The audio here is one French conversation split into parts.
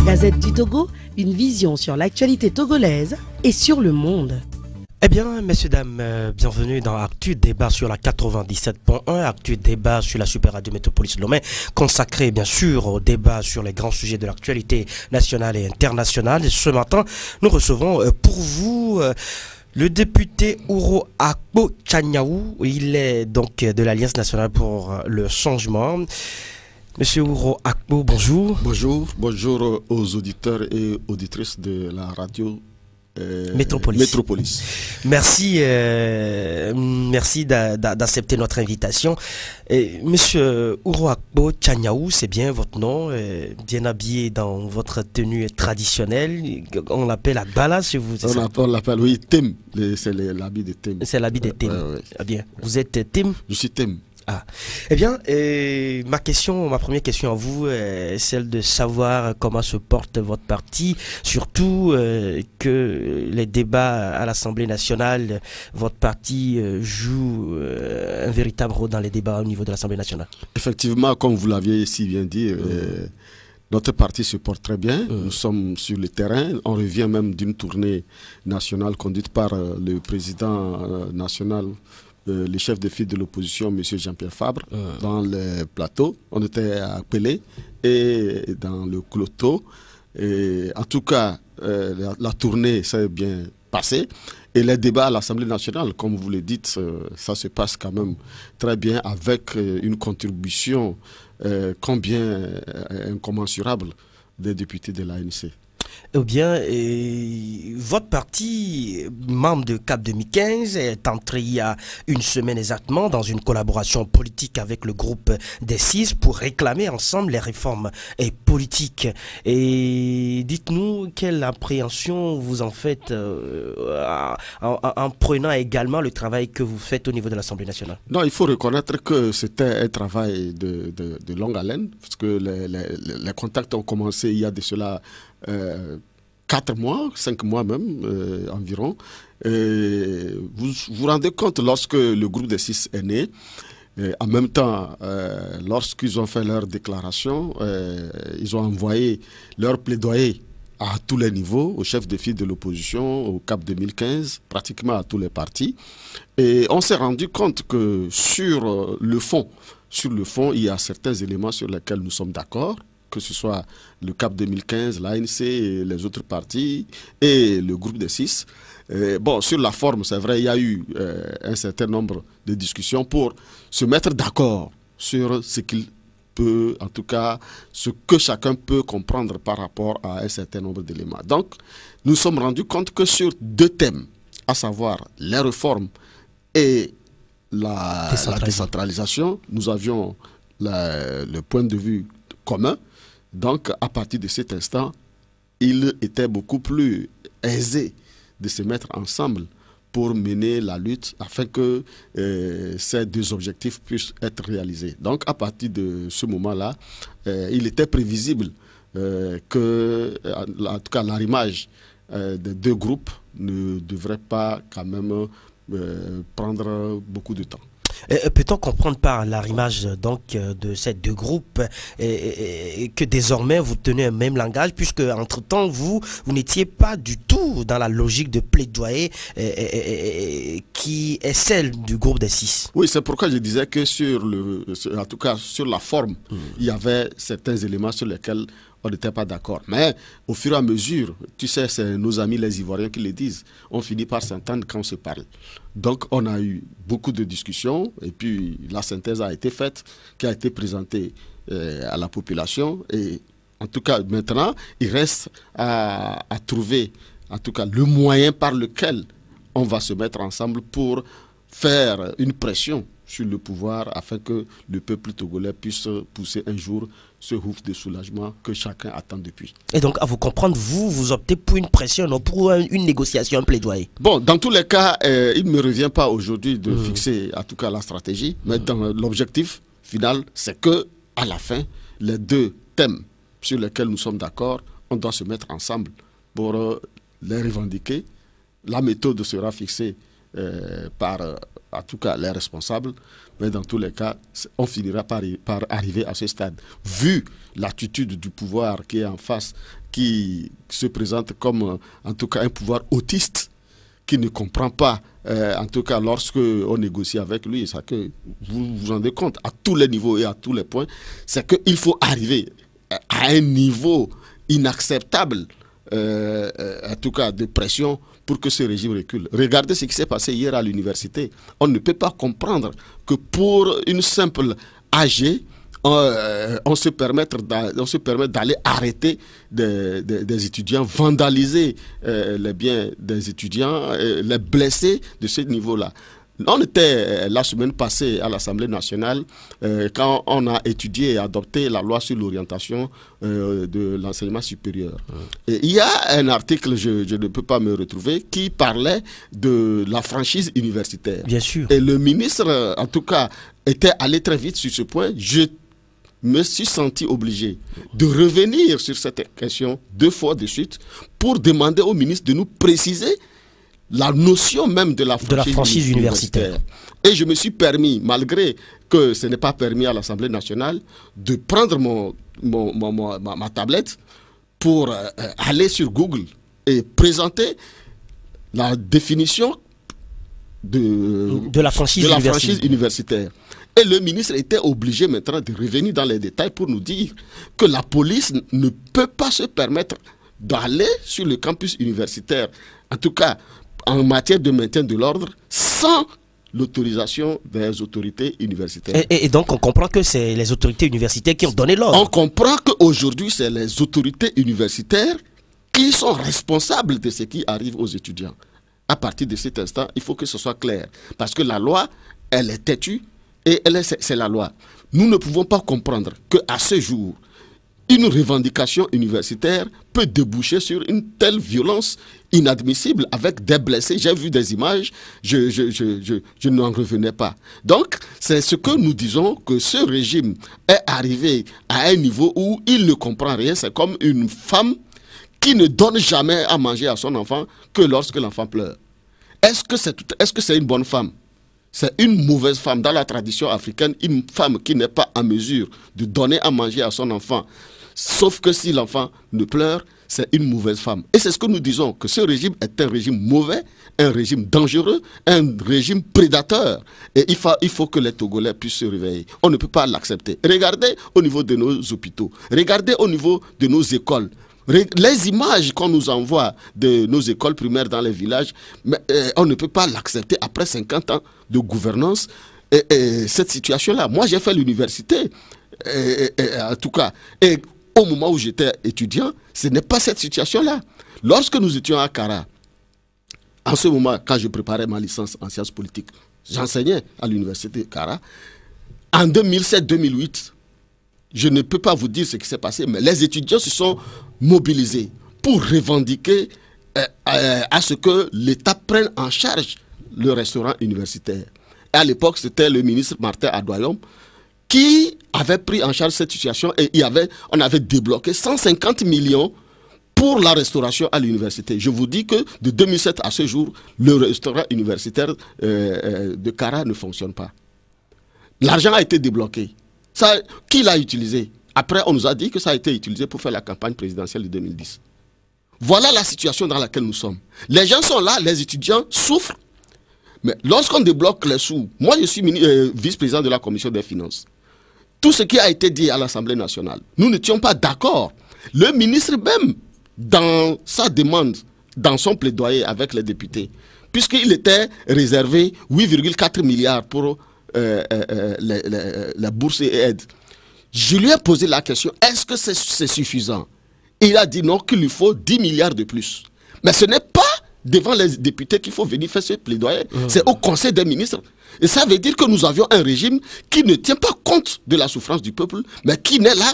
Gazette du Togo, une vision sur l'actualité togolaise et sur le monde. Eh bien, messieurs, dames, bienvenue dans Actu Débat sur la 97.1, Actu Débat sur la Super Radio Métropolis Lomé, consacré bien sûr au débat sur les grands sujets de l'actualité nationale et internationale. Et ce matin, nous recevons pour vous le député Ouro Akpo Tchaniaou. Il est donc de l'Alliance nationale pour le changement. Monsieur Ouro Akpo, bonjour. Bonjour aux auditeurs et auditrices de la radio Métropolis. Merci d'accepter notre invitation. Monsieur Ouro Akpo Tchaniaou, c'est bien votre nom, bien habillé dans votre tenue traditionnelle. On l'appelle Agbala chez vous. On l'appelle, oui, Tem. C'est l'habit de Tem. C'est l'habit de Tem. Ah bien. Vous êtes Tem? Je suis Tem. Ah. Eh bien, ma première question à vous est celle de savoir comment se porte votre parti, surtout que les débats à l'Assemblée nationale, votre parti joue un véritable rôle dans les débats au niveau de l'Assemblée nationale. Effectivement, comme vous l'aviez si bien dit, notre parti se porte très bien. Nous sommes sur le terrain. On revient même d'une tournée nationale conduite par le président national, le chef de file de l'opposition, M. Jean-Pierre Fabre, dans le plateau. On était à Pelé et dans le Cloto. Et en tout cas, la tournée s'est bien passée. Et les débats à l'Assemblée nationale, comme vous le dites, ça se passe quand même très bien avec une contribution combien incommensurable des députés de l'ANC. Eh bien, votre parti, membre de CAP 2015, est entré il y a une semaine exactement dans une collaboration politique avec le groupe des 6 pour réclamer ensemble les réformes politiques. Et dites-nous quelle appréhension vous en faites en prenant également le travail que vous faites au niveau de l'Assemblée nationale. Non, il faut reconnaître que c'était un travail de longue haleine, parce que les contacts ont commencé il y a de cela 4 mois, 5 mois même environ. Vous vous rendez compte, lorsque le groupe des 6 est né, en même temps, lorsqu'ils ont fait leur déclaration, ils ont envoyé leur plaidoyer à tous les niveaux, au chef de file de l'opposition, au CAP 2015, pratiquement à tous les partis. Et on s'est rendu compte que sur le fond, il y a certains éléments sur lesquels nous sommes d'accord, que ce soit le CAP 2015, l'ANC et les autres partis et le groupe des 6. Bon, sur la forme, c'est vrai, il y a eu un certain nombre de discussions pour se mettre d'accord sur ce qu'il peut, en tout cas, ce que chacun peut comprendre par rapport à un certain nombre d'éléments. Donc, nous sommes rendus compte que sur 2 thèmes, à savoir les réformes et la décentralisation, nous avions le point de vue commun. Donc, à partir de cet instant, il était beaucoup plus aisé de se mettre ensemble pour mener la lutte afin que ces 2 objectifs puissent être réalisés. Donc, à partir de ce moment-là, il était prévisible que, en tout cas, l'arrimage des 2 groupes ne devrait pas quand même prendre beaucoup de temps. Peut-on comprendre par l'arrimage donc de ces 2 groupes que désormais vous tenez un même langage, puisque entre-temps vous n'étiez pas du tout dans la logique de plaidoyer qui est celle du groupe des 6? Oui, c'est pourquoi je disais que en tout cas sur la forme, il y avait certains éléments sur lesquels on n'était pas d'accord. Mais au fur et à mesure, tu sais, c'est nos amis les Ivoiriens qui le disent, on finit par s'entendre quand on se parle. Donc on a eu beaucoup de discussions et puis la synthèse a été faite, qui a été présentée à la population. Et en tout cas, maintenant, il reste à trouver en tout cas le moyen par lequel on va se mettre ensemble pour faire une pression sur le pouvoir afin que le peuple togolais puisse pousser un jour ce ouf de soulagement que chacun attend depuis. Et donc, à vous comprendre, vous optez pour une pression, non pour une négociation, un plaidoyer? Bon, dans tous les cas, il ne me revient pas aujourd'hui de fixer en tout cas la stratégie, mais dans l'objectif final, c'est que à la fin, les 2 thèmes sur lesquels nous sommes d'accord, on doit se mettre ensemble pour les revendiquer. La méthode sera fixée par en tout cas les responsables, mais dans tous les cas, on finira par arriver à ce stade. Vu l'attitude du pouvoir qui est en face, qui se présente comme en tout cas un pouvoir autiste, qui ne comprend pas, en tout cas lorsque on négocie avec lui, c'est que vous vous rendez compte à tous les niveaux et à tous les points, c'est qu'il faut arriver à un niveau inacceptable, en tout cas de pression, pour que ce régime recule. Regardez ce qui s'est passé hier à l'université. On ne peut pas comprendre que pour une simple AG, on se permet d'aller arrêter des étudiants, vandaliser les biens des étudiants, les blesser de ce niveau-là. On était la semaine passée à l'Assemblée nationale quand on a étudié et adopté la loi sur l'orientation de l'enseignement supérieur. Et il y a un article, je ne peux pas me retrouver, qui parlait de la franchise universitaire. Bien sûr. Et le ministre, en tout cas, était allé très vite sur ce point. Je me suis senti obligé de revenir sur cette question 2 fois de suite pour demander au ministre de nous préciser la notion même de la franchise universitaire. Et je me suis permis, malgré que ce n'est pas permis à l'Assemblée nationale, de prendre ma tablette pour aller sur Google et présenter la définition de la franchise universitaire. Et le ministre était obligé maintenant de revenir dans les détails pour nous dire que la police ne peut pas se permettre d'aller sur le campus universitaire, en tout cas en matière de maintien de l'ordre, sans l'autorisation des autorités universitaires. Et donc on comprend que c'est les autorités universitaires qui ont donné l'ordre. On comprend qu'aujourd'hui c'est les autorités universitaires qui sont responsables de ce qui arrive aux étudiants. À partir de cet instant, il faut que ce soit clair. Parce que la loi, elle est têtue et c'est la loi. Nous ne pouvons pas comprendre qu'à ce jour, une revendication universitaire peut déboucher sur une telle violence inadmissible avec des blessés. J'ai vu des images, je n'en revenais pas. Donc, c'est ce que nous disons, que ce régime est arrivé à un niveau où il ne comprend rien. C'est comme une femme qui ne donne jamais à manger à son enfant que lorsque l'enfant pleure. Est-ce que c'est une bonne femme? C'est une mauvaise femme. Dans la tradition africaine, une femme qui n'est pas en mesure de donner à manger à son enfant, sauf que si l'enfant ne pleure, c'est une mauvaise femme. Et c'est ce que nous disons, que ce régime est un régime mauvais, un régime dangereux, un régime prédateur. Et il faut que les Togolais puissent se réveiller. On ne peut pas l'accepter. Regardez au niveau de nos hôpitaux, regardez au niveau de nos écoles. Les images qu'on nous envoie de nos écoles primaires dans les villages, mais, on ne peut pas l'accepter après 50 ans de gouvernance. Et cette situation-là, moi j'ai fait l'université, en tout cas, et au moment où j'étais étudiant, ce n'est pas cette situation-là. Lorsque nous étions à Kara, en ce moment, quand je préparais ma licence en sciences politiques, j'enseignais à l'université de Kara. En 2007-2008, je ne peux pas vous dire ce qui s'est passé, mais les étudiants se sont mobilisés pour revendiquer à ce que l'État prenne en charge le restaurant universitaire. Et à l'époque, c'était le ministre Martin Adoyom qui avait pris en charge cette situation et on avait débloqué 150 millions pour la restauration à l'université. Je vous dis que de 2007 à ce jour, le restaurant universitaire de Kara ne fonctionne pas. L'argent a été débloqué. Qui l'a utilisé? Après, on nous a dit que ça a été utilisé pour faire la campagne présidentielle de 2010. Voilà la situation dans laquelle nous sommes. Les gens sont là, les étudiants souffrent. Mais lorsqu'on débloque les sous, moi je suis vice-président de la commission des finances. Tout ce qui a été dit à l'Assemblée nationale, nous n'étions pas d'accord. Le ministre même, dans sa demande, dans son plaidoyer avec les députés, puisqu'il était réservé 8,4 milliards pour la bourse et aide. Je lui ai posé la question, est-ce que c'est suffisant? Il a dit non, qu'il lui faut 10 milliards de plus. Mais ce n'est pas devant les députés qu'il faut venir faire ce plaidoyer. C'est au Conseil des ministres. Et ça veut dire que nous avions un régime qui ne tient pas compte de la souffrance du peuple, mais qui n'est là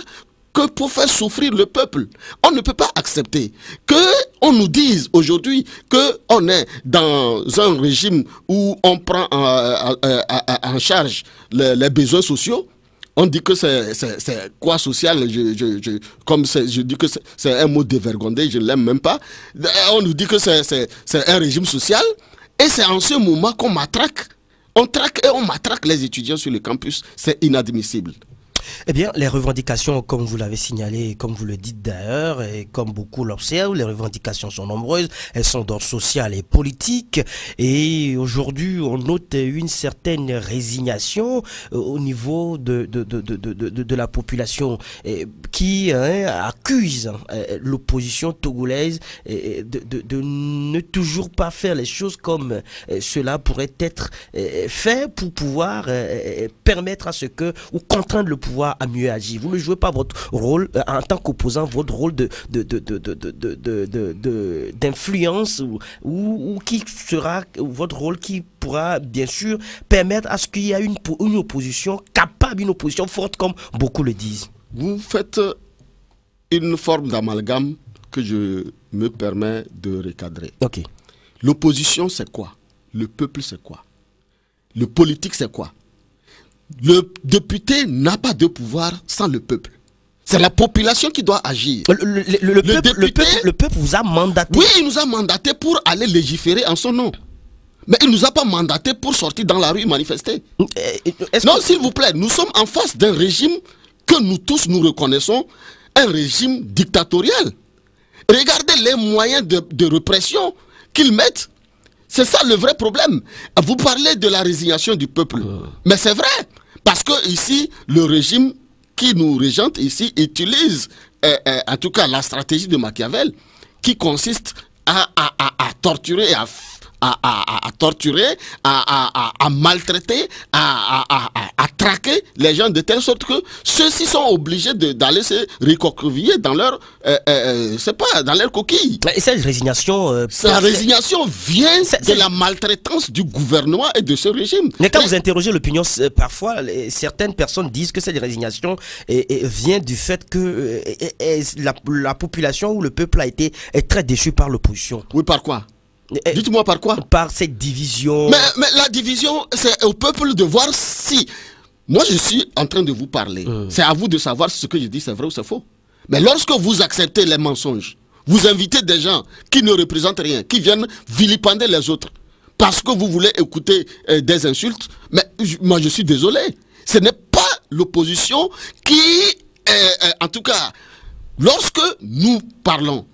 que pour faire souffrir le peuple. On ne peut pas accepter qu'on nous dise aujourd'hui qu'on est dans un régime où on prend en charge les besoins sociaux. On dit que c'est quoi social, je dis que c'est un mot dévergondé, je ne l'aime même pas. On nous dit que c'est un régime social et c'est en ce moment qu'on matraque. On traque et on matraque les étudiants sur le campus. C'est inadmissible. Eh bien, les revendications, comme vous l'avez signalé, comme vous le dites d'ailleurs, et comme beaucoup l'observent, les revendications sont nombreuses, elles sont d'ordre social et politique, et aujourd'hui, on note une certaine résignation au niveau de la population qui accuse l'opposition togolaise de ne toujours pas faire les choses comme cela pourrait être fait pour pouvoir permettre à ce que, ou contraindre le pouvoir à mieux agir. Vous ne jouez pas votre rôle en tant qu'opposant, votre rôle d'influence ou qui sera votre rôle qui pourra bien sûr permettre à ce qu'il y ait une opposition capable, une opposition forte comme beaucoup le disent. Vous faites une forme d'amalgame que je me permets de recadrer. Ok. L'opposition c'est quoi? Le peuple c'est quoi? Le politique c'est quoi? Le député n'a pas de pouvoir sans le peuple. C'est la population qui doit agir. Le peuple vous a mandaté. Oui, il nous a mandaté pour aller légiférer en son nom. Mais il ne nous a pas mandaté pour sortir dans la rue et manifester. Non, s'il vous plaît, nous sommes en face d'un régime que nous tous nous reconnaissons, un régime dictatorial. Regardez les moyens de répression qu'ils mettent. C'est ça le vrai problème. Vous parlez de la résignation du peuple. Mais c'est vrai. Parce que ici, le régime qui nous régente ici utilise en tout cas la stratégie de Machiavel qui consiste à torturer, à maltraiter, à traquer les gens de telle sorte que ceux-ci sont obligés d'aller se recroqueviller dans leur, dans leur coquille. Et cette résignation... Sa résignation vient de la maltraitance du gouvernement et de ce régime. Mais quand vous interrogez l'opinion, parfois, certaines personnes disent que cette résignation vient du fait que la population ou le peuple est très déçu par l'opposition. Oui, par quoi? Dites-moi par quoi? Par cette division. Mais la division, c'est au peuple de voir si... Moi, je suis en train de vous parler. C'est à vous de savoir si ce que je dis, c'est vrai ou c'est faux. Mais lorsque vous acceptez les mensonges, vous invitez des gens qui ne représentent rien, qui viennent vilipender les autres, parce que vous voulez écouter des insultes, mais moi, je suis désolé. Ce n'est pas l'opposition qui... en tout cas, lorsque nous parlons,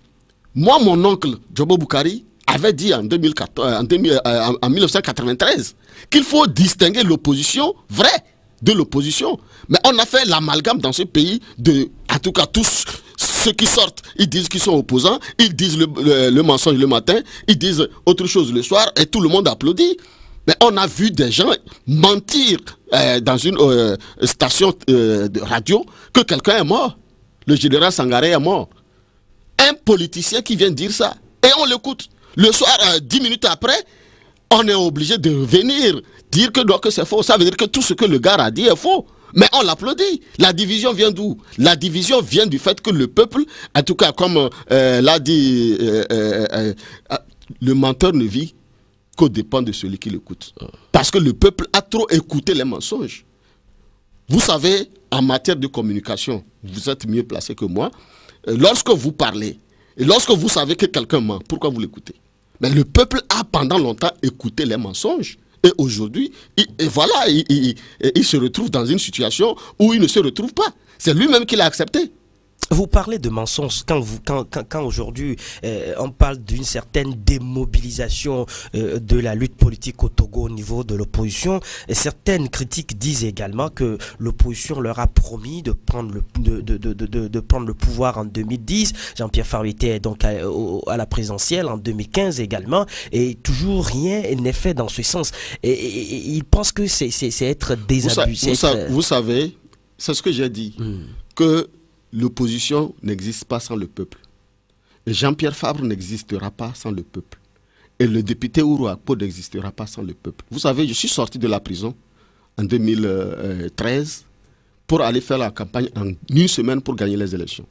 moi, mon oncle, Djobo Boukari, avait dit en 1993 qu'il faut distinguer l'opposition vraie de l'opposition. Mais on a fait l'amalgame dans ce pays de, en tout cas tous ceux qui sortent, ils disent qu'ils sont opposants, ils disent le mensonge le matin, ils disent autre chose le soir et tout le monde applaudit. Mais on a vu des gens mentir dans une station de radio que quelqu'un est mort. Le général Sangaré est mort. Un politicien qui vient dire ça et on l'écoute. Le soir, 10 minutes après, on est obligé de venir dire que c'est faux. Ça veut dire que tout ce que le gars a dit est faux. Mais on l'applaudit. La division vient d'où? La division vient du fait que le peuple, en tout cas comme l'a dit, le menteur ne vit qu'au dépend de celui qui l'écoute. Parce que le peuple a trop écouté les mensonges. Vous savez, en matière de communication, vous êtes mieux placé que moi. Lorsque vous parlez, et lorsque vous savez que quelqu'un ment, pourquoi vous l'écoutez? Mais le peuple a pendant longtemps écouté les mensonges. Et aujourd'hui, voilà, il se retrouve dans une situation où il ne se retrouve pas. C'est lui-même qui l'a accepté. Vous parlez de mensonges quand aujourd'hui on parle d'une certaine démobilisation de la lutte politique au Togo au niveau de l'opposition. Certaines critiques disent également que l'opposition leur a promis de prendre le pouvoir en 2010. Jean-Pierre Farou était donc à la présidentielle en 2015 également et toujours rien n'est fait dans ce sens. Et ils pensent que c'est être désabusé. Vous savez, c'est ce que j'ai dit, que l'opposition n'existe pas sans le peuple. Et Jean-Pierre Fabre n'existera pas sans le peuple. Et le député Ouro Akpo n'existera pas sans le peuple. Vous savez, je suis sorti de la prison en 2013 pour aller faire la campagne en une semaine pour gagner les élections.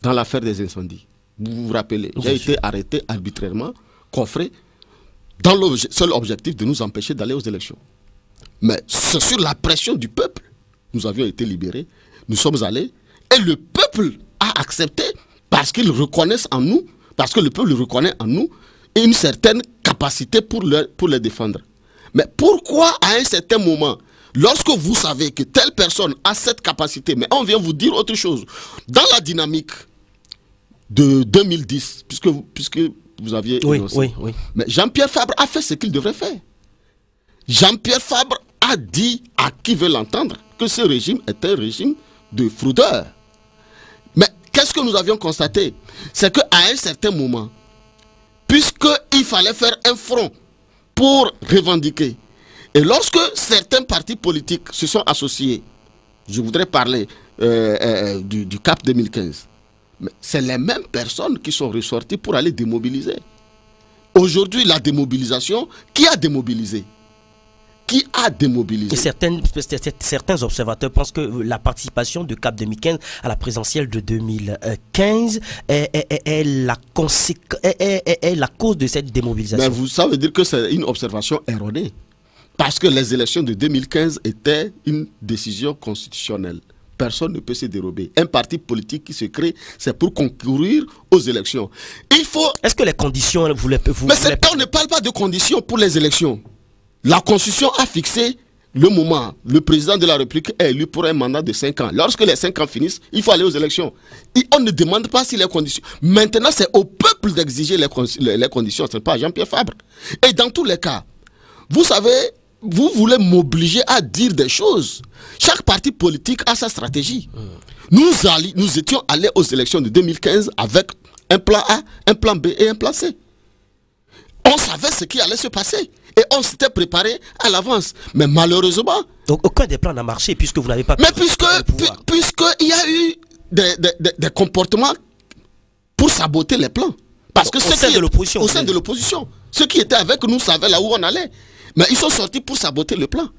Dans l'affaire des incendies. Vous vous rappelez, j'ai été arrêté arbitrairement, coffré, dans le seul objectif de nous empêcher d'aller aux élections. Mais c'est sur la pression du peuple. Nous avions été libérés, nous sommes allés. Et le peuple a accepté parce qu'ils reconnaissent en nous, parce que le peuple reconnaît en nous une certaine capacité pour les défendre. Mais pourquoi à un certain moment, lorsque vous savez que telle personne a cette capacité, mais on vient vous dire autre chose, dans la dynamique de 2010, puisque vous aviez énoncé, mais Jean-Pierre Fabre a fait ce qu'il devrait faire. Jean-Pierre Fabre a dit à qui veut l'entendre que ce régime est un régime de fraudeurs. Mais qu'est-ce que nous avions constaté? C'est qu'à un certain moment, puisqu'il fallait faire un front pour revendiquer, et lorsque certains partis politiques se sont associés, je voudrais parler du CAP 2015, mais c'est les mêmes personnes qui sont ressorties pour aller démobiliser. Aujourd'hui, la démobilisation, qui a démobilisé? Qui a démobilisé? Certains observateurs pensent que la participation du CAP 2015 à la présidentielle de 2015 est la cause de cette démobilisation. Mais ça veut dire que c'est une observation erronée. Parce que les élections de 2015 étaient une décision constitutionnelle. Personne ne peut se dérober. Un parti politique qui se crée, c'est pour concourir aux élections. Il faut... Est-ce que les conditions... on ne parle pas de conditions pour les élections. La Constitution a fixé le moment. Le président de la République est élu pour un mandat de 5 ans. Lorsque les 5 ans finissent, il faut aller aux élections. Et on ne demande pas si les conditions... Maintenant, c'est au peuple d'exiger les conditions. Ce n'est pas à Jean-Pierre Fabre. Et dans tous les cas, vous savez, vous voulez m'obliger à dire des choses. Chaque parti politique a sa stratégie. Nous étions allés aux élections de 2015 avec un plan A, un plan B et un plan C. On savait ce qui allait se passer. Et on s'était préparé à l'avance. Mais malheureusement... Donc aucun des plans n'a marché puisque vous n'avez pas... Mais puisqu'il y a eu des comportements pour saboter les plans. Parce que au sein de l'opposition. Ceux qui étaient avec nous savaient là où on allait. Mais ils sont sortis pour saboter le plan.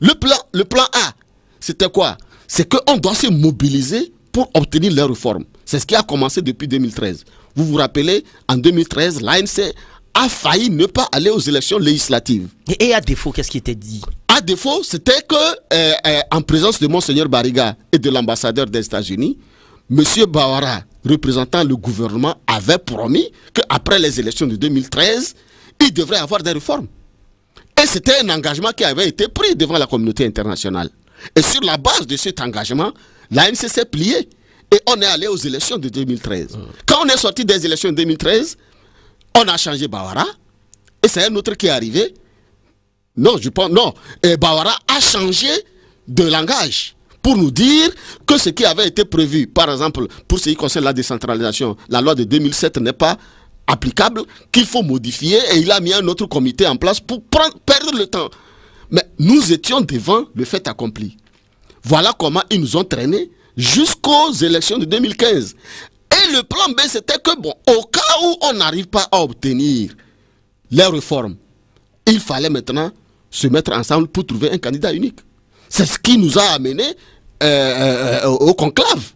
Le plan A, c'était quoi? C'est qu'on doit se mobiliser pour obtenir les réformes. C'est ce qui a commencé depuis 2013. Vous vous rappelez, en 2013, l'ANC a failli ne pas aller aux élections législatives. Et à défaut, qu'est-ce qui était dit? À défaut, c'était que, en présence de Monseigneur Bariga et de l'ambassadeur des États-Unis, M. Bawara, représentant le gouvernement, avait promis qu'après les élections de 2013, il devrait y avoir des réformes. Et c'était un engagement qui avait été pris devant la communauté internationale. Et sur la base de cet engagement, l'ANC s'est pliée. Et on est allé aux élections de 2013. Quand on est sorti des élections de 2013, on a changé Bawara. Et c'est un autre qui est arrivé. Non, je pense, non. Et Bawara a changé de langage pour nous dire que ce qui avait été prévu, par exemple, pour ce qui concerne la décentralisation, la loi de 2007 n'est pas applicable, qu'il faut modifier, et il a mis un autre comité en place pour perdre le temps. Mais nous étions devant le fait accompli. Voilà comment ils nous ont traînés jusqu'aux élections de 2015. Et le plan B, c'était que, bon, au cas où on n'arrive pas à obtenir les réformes, il fallait maintenant se mettre ensemble pour trouver un candidat unique. C'est ce qui nous a amenés au conclave.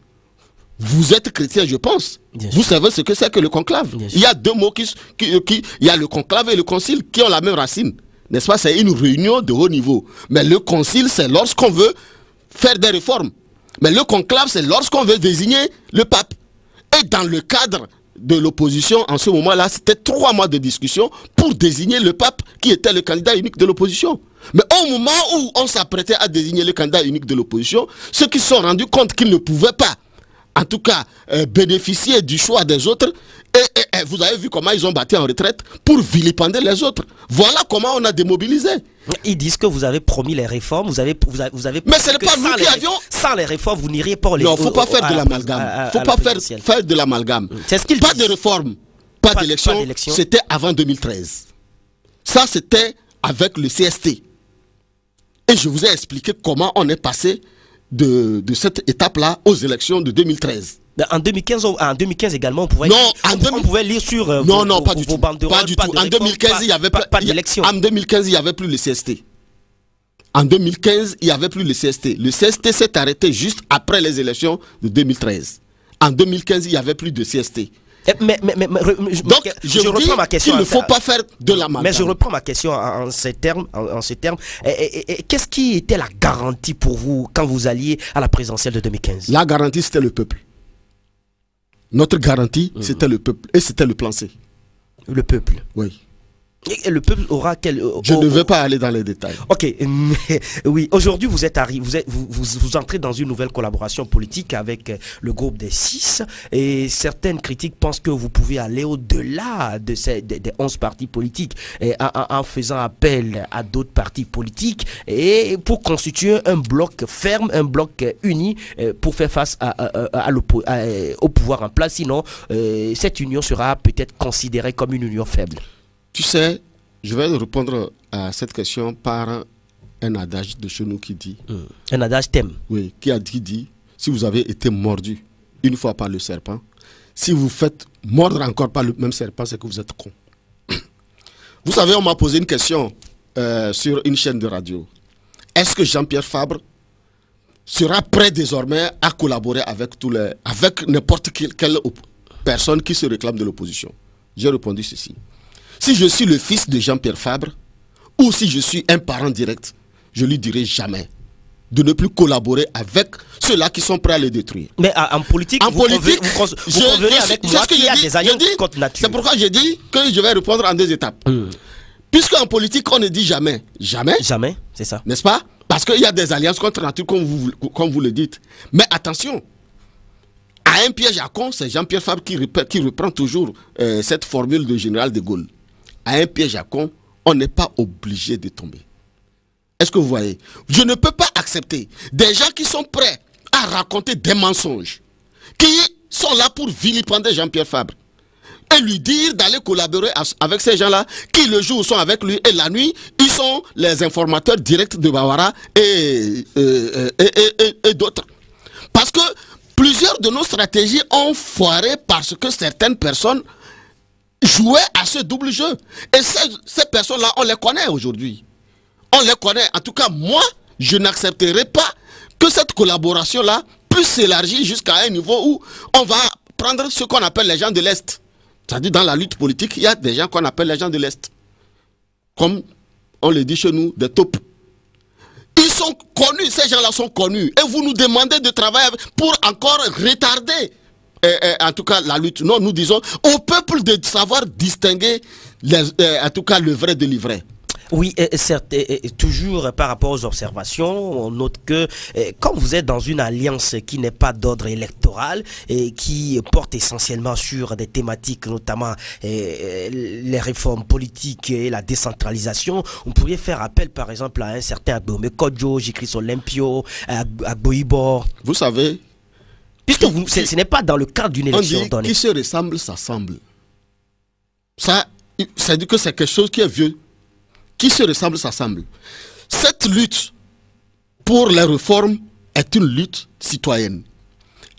Vous êtes chrétien, je pense. Vous savez ce que c'est que le conclave. Il y a deux mots il y a le conclave et le concile qui ont la même racine. N'est-ce pas? C'est une réunion de haut niveau. Mais le concile, c'est lorsqu'on veut faire des réformes. Mais le conclave, c'est lorsqu'on veut désigner le pape. Et dans le cadre de l'opposition, en ce moment-là, c'était 3 mois de discussion pour désigner le pape qui était le candidat unique de l'opposition. Mais au moment où on s'apprêtait à désigner le candidat unique de l'opposition, ceux qui se sont rendus compte qu'ils ne pouvaient pas, en tout cas, bénéficier du choix des autres, et vous avez vu comment ils ont battu en retraite pour vilipender les autres. Voilà comment on a démobilisé. Ils disent que vous avez promis les réformes, vous avez mais ce n'est pas nous qui avions... Sans les réformes, vous n'iriez pas... Non, il ne faut pas faire de l'amalgame. Il ne faut pas faire de l'amalgame. Pas de réforme, pas d'élection. C'était avant 2013. Ça, c'était avec le CST. Et je vous ai expliqué comment on est passé de cette étape-là aux élections de 2013. En 2015 également, on pouvait lire sur vos banderoles. Pas du tout. En 2015, il n'y avait pas d'élection. En 2015, il n'y avait plus le CST. En 2015, il n'y avait plus le CST. Le CST s'est arrêté juste après les élections de 2013. En 2015, il n'y avait plus de CST. Donc, je reprends ma question. Il ne faut pas faire de l'amalgame. Mais je reprends ma question en ces termes. Qu'est-ce qui était la garantie pour vous quand vous alliez à la présidentielle de 2015? La garantie, c'était le peuple. Notre garantie, c'était le peuple. Et c'était le plan C. Le peuple? Oui. Et le peuple aura quel... Je ne vais pas aller dans les détails. Ok, mais oui, aujourd'hui vous entrez dans une nouvelle collaboration politique avec le groupe des 6 et certaines critiques pensent que vous pouvez aller au-delà de des 11 partis politiques en faisant appel à d'autres partis politiques et pour constituer un bloc ferme, un bloc uni pour faire face au pouvoir en place. Sinon, cette union sera peut-être considérée comme une union faible. Tu sais, je vais répondre à cette question par un adage de chez nous qui dit... Un adage thème. Oui, qui dit, si vous avez été mordu une fois par le serpent, si vous faites mordre encore par le même serpent, c'est que vous êtes con. Vous savez, on m'a posé une question sur une chaîne de radio. Est-ce que Jean-Pierre Fabre sera prêt désormais à collaborer avec n'importe quelle personne qui se réclame de l'opposition? J'ai répondu ceci. Si je suis le fils de Jean-Pierre Fabre, ou si je suis un parent direct, je lui dirai jamais de ne plus collaborer avec ceux-là qui sont prêts à le détruire. Mais en politique, vous convenez avec moi qu'il y a des alliances contre nature. C'est pourquoi j'ai dit que je vais répondre en 2 étapes. Puisqu'en politique, on ne dit jamais. Jamais. Jamais, c'est ça. N'est-ce pas? Parce qu'il y a des alliances contre nature, comme vous le dites. Mais attention, à un piège à con, c'est Jean-Pierre Fabre qui reprend toujours cette formule de général de Gaulle. À un piège à con, on n'est pas obligé de tomber. Est-ce que vous voyez? Je ne peux pas accepter des gens qui sont prêts à raconter des mensonges, qui sont là pour vilipender Jean-Pierre Fabre, et lui dire d'aller collaborer avec ces gens-là, qui le jour sont avec lui, et la nuit, ils sont les informateurs directs de Bawara et d'autres. Parce que plusieurs de nos stratégies ont foiré parce que certaines personnes jouaient à ce double jeu. Et ces personnes-là, on les connaît aujourd'hui. On les connaît. En tout cas, moi, je n'accepterai pas que cette collaboration-là puisse s'élargir jusqu'à un niveau où on va prendre ce qu'on appelle les gens de l'Est. C'est-à-dire, dans la lutte politique, il y a des gens qu'on appelle les gens de l'Est. Comme on le dit chez nous, des taupes. Ils sont connus, ces gens-là sont connus. Et vous nous demandez de travailler pour encore retarder en tout cas la lutte. Non, nous disons au peuple de savoir distinguer en tout cas le vrai de l'ivraie. Oui, certes, toujours par rapport aux observations, on note que comme vous êtes dans une alliance qui n'est pas d'ordre électoral et qui porte essentiellement sur des thématiques, notamment les réformes politiques et la décentralisation, on pourrait faire appel par exemple à un certain Agbome Kodjo, Jikris Olympio, Agboibo. Vous savez, puisque ce n'est pas dans le cadre d'une élection. On dit qui se ressemble, s'assemble. Ça, c'est-à-dire que c'est quelque chose qui est vieux. Qui se ressemble, s'assemble. Cette lutte pour les réformes est une lutte citoyenne.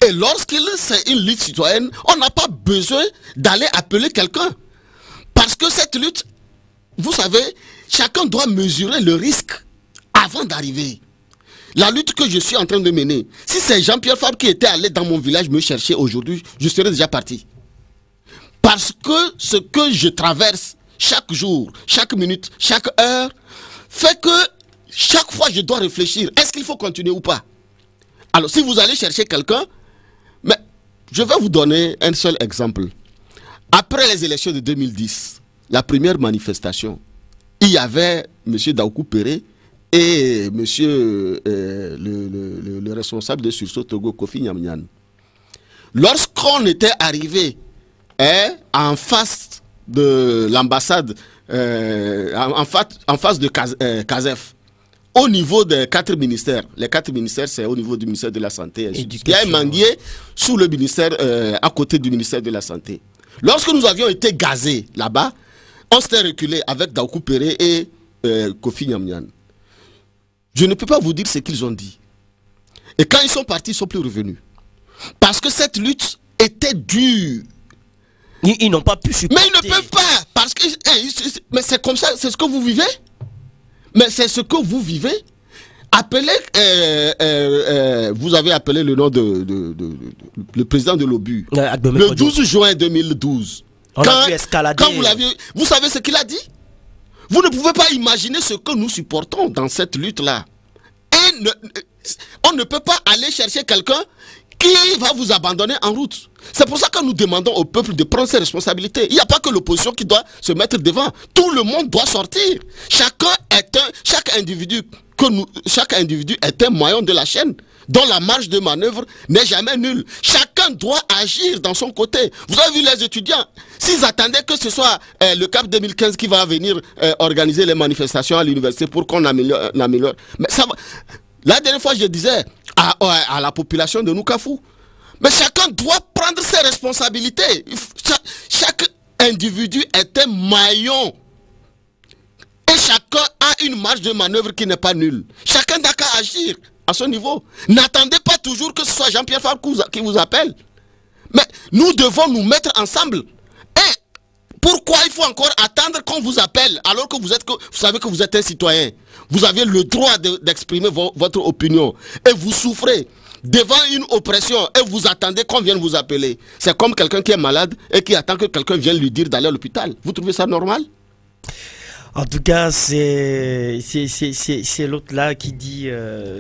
Et lorsqu'il c'est une lutte citoyenne, on n'a pas besoin d'aller appeler quelqu'un. Parce que cette lutte, vous savez, chacun doit mesurer le risque avant d'arriver. La lutte que je suis en train de mener, si c'est Jean-Pierre Fabre qui était allé dans mon village me chercher aujourd'hui, je serais déjà parti. Parce que ce que je traverse chaque jour, chaque minute, chaque heure, fait que chaque fois je dois réfléchir, est-ce qu'il faut continuer ou pas? Alors si vous allez chercher quelqu'un, mais je vais vous donner un seul exemple. Après les élections de 2010, la première manifestation, il y avait M. Daoukou Péré et M. le responsable de Sursaut Togo, Kofi Nyamnyan. Lorsqu'on était arrivé en face de l'ambassade, en face de Kazef, au niveau des 4 ministères. Les 4 ministères, c'est au niveau du ministère de la Santé. Il y a un manguier sous le ministère, à côté du ministère de la Santé. Lorsque nous avions été gazés là-bas, on s'était reculé avec Daoukou Péré et Kofi Nyamnyan. Je ne peux pas vous dire ce qu'ils ont dit. Et quand ils sont partis, ils ne sont plus revenus. Parce que cette lutte était dure. Ils n'ont pas pu supporter. Mais ils ne peuvent pas. Parce que, mais c'est comme ça, c'est ce que vous vivez. Mais c'est ce que vous vivez. Appelez, vous avez appelé le nom le président de l'OBU. Le 12 juin 2012. Quand vous l'aviez, vous savez ce qu'il a dit? Vous ne pouvez pas imaginer ce que nous supportons dans cette lutte-là. Et on ne peut pas aller chercher quelqu'un qui va vous abandonner en route. C'est pour ça que nous demandons au peuple de prendre ses responsabilités. Il n'y a pas que l'opposition qui doit se mettre devant. Tout le monde doit sortir. Chaque individu est un maillon de la chaîne dont la marge de manœuvre n'est jamais nulle. Chacun doit agir dans son côté. Vous avez vu les étudiants, s'ils attendaient que ce soit le CAP 2015 qui va venir organiser les manifestations à l'université pour qu'on améliore. Mais ça va. La dernière fois, je disais à la population de Noukafou, mais chacun doit prendre ses responsabilités. Chaque individu est un maillon. Et chacun a une marge de manœuvre qui n'est pas nulle. Chacun n'a qu'à agir à ce niveau. N'attendez pas toujours que ce soit Jean-Pierre Fabre qui vous appelle. Mais nous devons nous mettre ensemble. Et pourquoi il faut encore attendre qu'on vous appelle alors que vous savez que vous êtes un citoyen? Vous avez le droit d'exprimer votre opinion. Et vous souffrez devant une oppression et vous attendez qu'on vienne vous appeler. C'est comme quelqu'un qui est malade et qui attend que quelqu'un vienne lui dire d'aller à l'hôpital. Vous trouvez ça normal? En tout cas, c'est l'autre là qui dit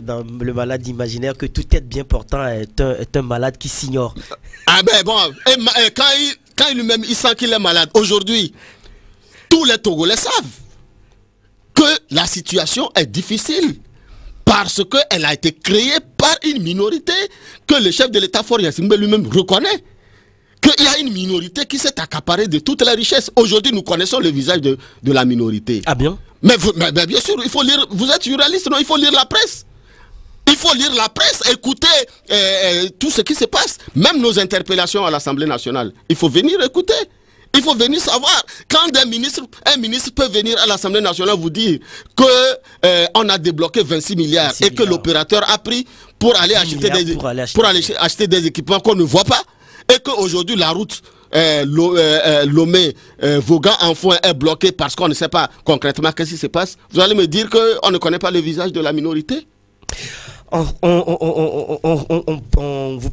dans le malade imaginaire que tout être bien portant est un malade qui s'ignore. Ah ben bon, quand lui-même il sent qu'il est malade, aujourd'hui, tous les Togolais savent que la situation est difficile parce qu'elle a été créée par une minorité que le chef de l'État Faure Gnassingbé lui-même reconnaît. Qu'il y a une minorité qui s'est accaparée de toutes les richesses. Aujourd'hui, nous connaissons le visage de la minorité. Ah bien? Mais bien sûr, il faut lire. Vous êtes journaliste, non? Il faut lire la presse. Il faut lire la presse, écouter tout ce qui se passe. Même nos interpellations à l'Assemblée nationale. Il faut venir écouter. Il faut venir savoir. Quand un ministre peut venir à l'Assemblée nationale vous dire qu'on a débloqué 26 milliards et que l'opérateur a pris pour aller acheter des équipements qu'on ne voit pas. Et qu'aujourd'hui, la route Lomé-Vaughan-Enfoin est bloquée parce qu'on ne sait pas concrètement qu'est-ce qui se passe. Vous allez me dire qu'on ne connaît pas le visage de la minorité? Vous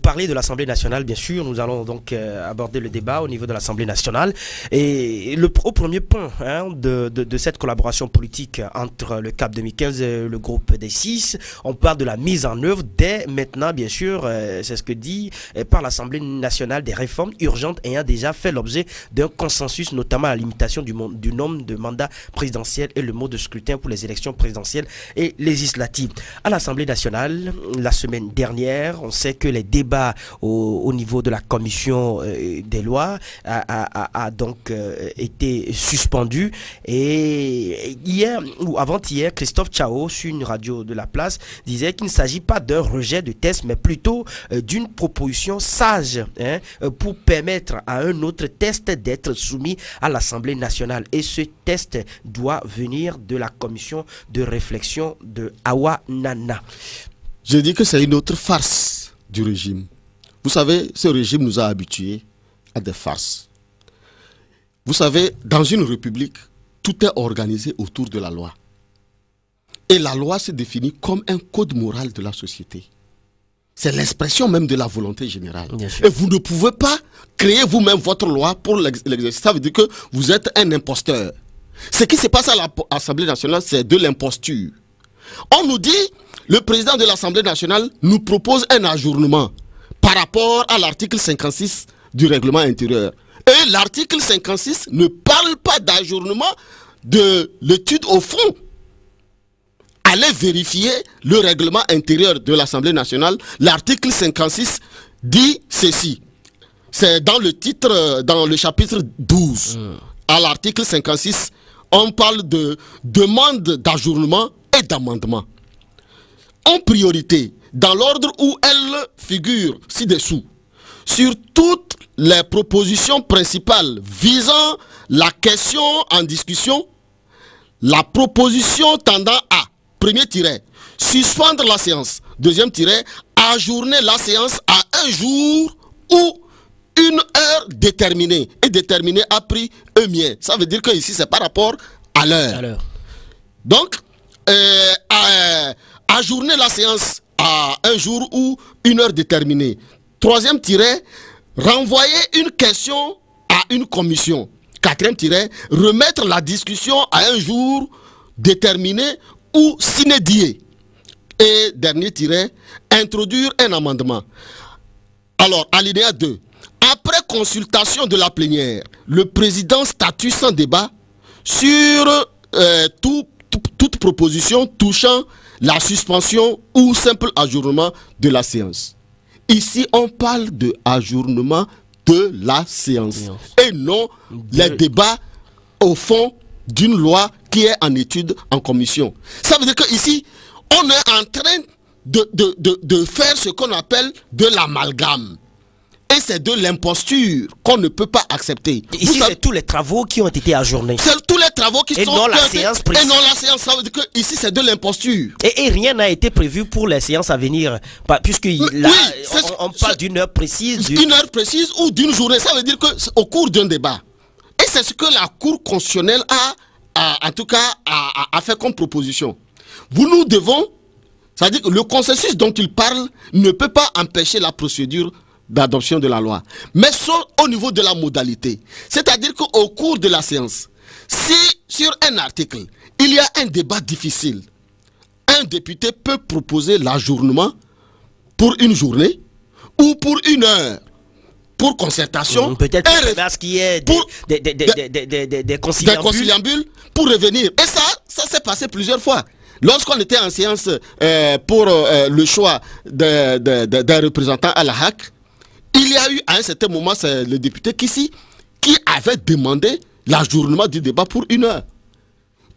parlez de l'Assemblée nationale, bien sûr. Nous allons donc aborder le débat au niveau de l'Assemblée nationale. Et au premier point de cette collaboration politique entre le CAP 2015 et le groupe des 6, on parle de la mise en œuvre dès maintenant, bien sûr, c'est ce que dit par l'Assemblée nationale, des réformes urgentes ayant déjà fait l'objet d'un consensus, notamment la limitation du nombre de mandats présidentiels et le mode de scrutin pour les élections présidentielles et législatives. À l'Assemblée nationale, la semaine dernière, on sait que les débats au niveau de la commission des lois a donc été suspendu. Et hier ou avant-hier, Christophe Tchao, sur une radio de la place, disait qu'il ne s'agit pas d'un rejet de test, mais plutôt d'une proposition sage pour permettre à un autre test d'être soumis à l'Assemblée nationale. Et ce test doit venir de la commission de réflexion de Awa Nana. Je dis que c'est une autre farce du régime. Vous savez, ce régime nous a habitués à des farces. Vous savez, dans une république, tout est organisé autour de la loi. Et la loi se définit comme un code moral de la société. C'est l'expression même de la volonté générale. Et vous ne pouvez pas créer vous-même votre loi pour l'exercice. Ça veut dire que vous êtes un imposteur. Ce qui se passe à l'Assemblée nationale, c'est de l'imposture. On nous dit, le président de l'Assemblée nationale nous propose un ajournement par rapport à l'article 56 du règlement intérieur. Et l'article 56 ne parle pas d'ajournement de l'étude au fond. Allez vérifier le règlement intérieur de l'Assemblée nationale. L'article 56 dit ceci. C'est dans le titre, dans le chapitre 12. À l'article 56, on parle de demande d'ajournement et d'amendement. En priorité, dans l'ordre où elles figurent ci-dessous, sur toutes les propositions principales visant la question en discussion, la proposition tendant à, premier tiret, suspendre la séance, deuxième tiret, ajourner la séance à un jour ou une heure déterminée. Et déterminée a pris un mien. Ça veut dire que ici c'est par rapport à l'heure. Donc, ajourner la séance à un jour ou une heure déterminée. Troisième tiret, renvoyer une question à une commission. Quatrième tiret, remettre la discussion à un jour déterminé ou sine die. Et dernier tiret, introduire un amendement. Alors, alinéa 2. Après consultation de la plénière, le président statue sans débat sur toute proposition touchant la suspension ou simple ajournement de la séance. Ici, on parle de ajournement de la séance et non les débats au fond d'une loi qui est en étude en commission. Ça veut dire qu'ici, on est en train de faire ce qu'on appelle de l'amalgame. Et c'est de l'imposture qu'on ne peut pas accepter. Ici, c'est tous les travaux qui ont été ajournés. C'est tous les travaux qui et sont... Non la séance précise. Et non la séance. Ça veut dire que ici, c'est de l'imposture. Et rien n'a été prévu pour les séances à venir. Puisque là, on parle d'une heure précise. Une heure précise ou d'une journée. Ça veut dire qu'au cours d'un débat. Et c'est ce que la Cour constitutionnelle en tout cas, a fait comme proposition. Nous devons... C'est-à-dire que le consensus dont il parle ne peut pas empêcher la procédure d'adoption de la loi, mais sauf au niveau de la modalité. C'est-à-dire qu'au cours de la séance, si sur un article, il y a un débat difficile, un député peut proposer l'ajournement pour une journée ou pour une heure, pour concertation, peut-être parce qu'il y a des conciliambules pour revenir. Et ça s'est passé plusieurs fois. Lorsqu'on était en séance pour le choix d'un représentant à la HAC, il y a eu à un certain moment, c'est le député Kissi qui avait demandé l'ajournement du débat pour une heure.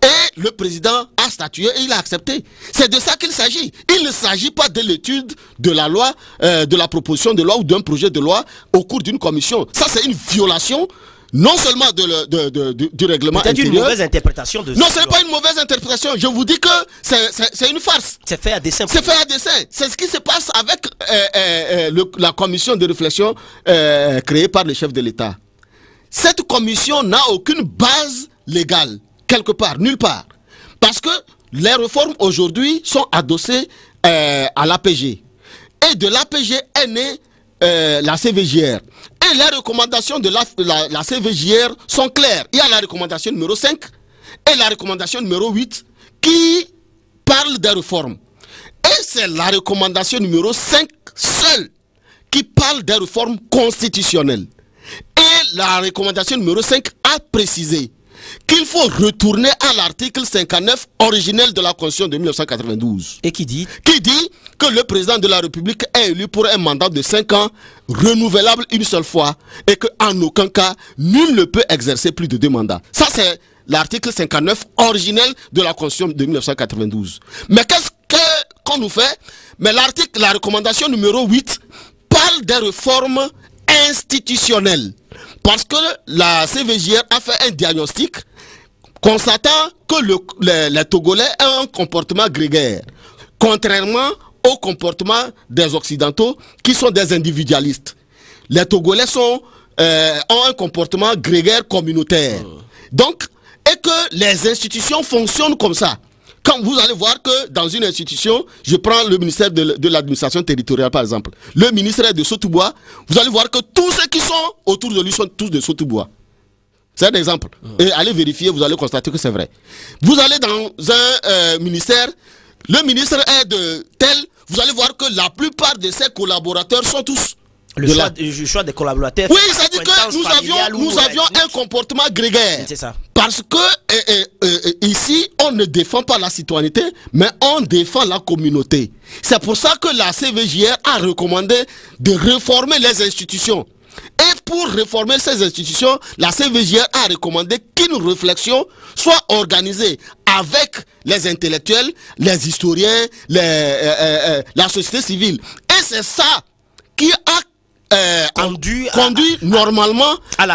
Et le président a statué et il a accepté. C'est de ça qu'il s'agit. Il ne s'agit pas de l'étude de la loi, de la proposition de loi ou d'un projet de loi au cours d'une commission. Ça, c'est une violation non seulement du règlement intérieur. C'est une mauvaise interprétation de ça. Non, ce n'est pas une mauvaise interprétation. Je vous dis que c'est une farce. C'est fait à dessein. C'est fait à dessein. C'est ce qui se passe avec la commission de réflexion créée par le chef de l'État. Cette commission n'a aucune base légale, quelque part, nulle part. Parce que les réformes aujourd'hui sont adossées à l'APG. Et de l'APG est née la CVJR. Et les recommandations de la CVJR sont claires. Il y a la recommandation numéro 5 et la recommandation numéro 8 qui parlent des réformes. Et c'est la recommandation numéro 5 seule qui parle des réformes constitutionnelles. Et la recommandation numéro 5 a précisé qu'il faut retourner à l'article 59 originel de la Constitution de 1992. Et qui dit que le président de la République est élu pour un mandat de 5 ans, renouvelable une seule fois, et qu'en aucun cas, nul ne peut exercer plus de 2 mandats. Ça, c'est l'article 59 originel de la Constitution de 1992. Mais qu'est-ce qu'on nous fait? Mais la recommandation numéro 8 parle des réformes institutionnelles. Parce que la CVJR a fait un diagnostic constatant que les Togolais ont un comportement grégaire, contrairement au comportement des Occidentaux qui sont des individualistes. Les Togolais ont un comportement grégaire communautaire. Donc, et que les institutions fonctionnent comme ça. Quand vous allez voir que dans une institution, je prends le ministère de l'administration territoriale par exemple, le ministre est de Sotoubois, vous allez voir que tous ceux qui sont autour de lui sont tous de Sotoubois. C'est un exemple. Et allez vérifier, vous allez constater que c'est vrai. Vous allez dans un ministère, le ministre est de tel, vous allez voir que la plupart de ses collaborateurs sont tous le choix des collaborateurs. Oui, ça dit que nous avions un comportement grégaire. C'est ça. Parce que ici, on ne défend pas la citoyenneté, mais on défend la communauté. C'est pour ça que la CVJR a recommandé de réformer les institutions. Et pour réformer ces institutions, la CVJR a recommandé qu'une réflexion soit organisée avec les intellectuels, les historiens, la société civile. Et c'est ça qui a conduit normalement à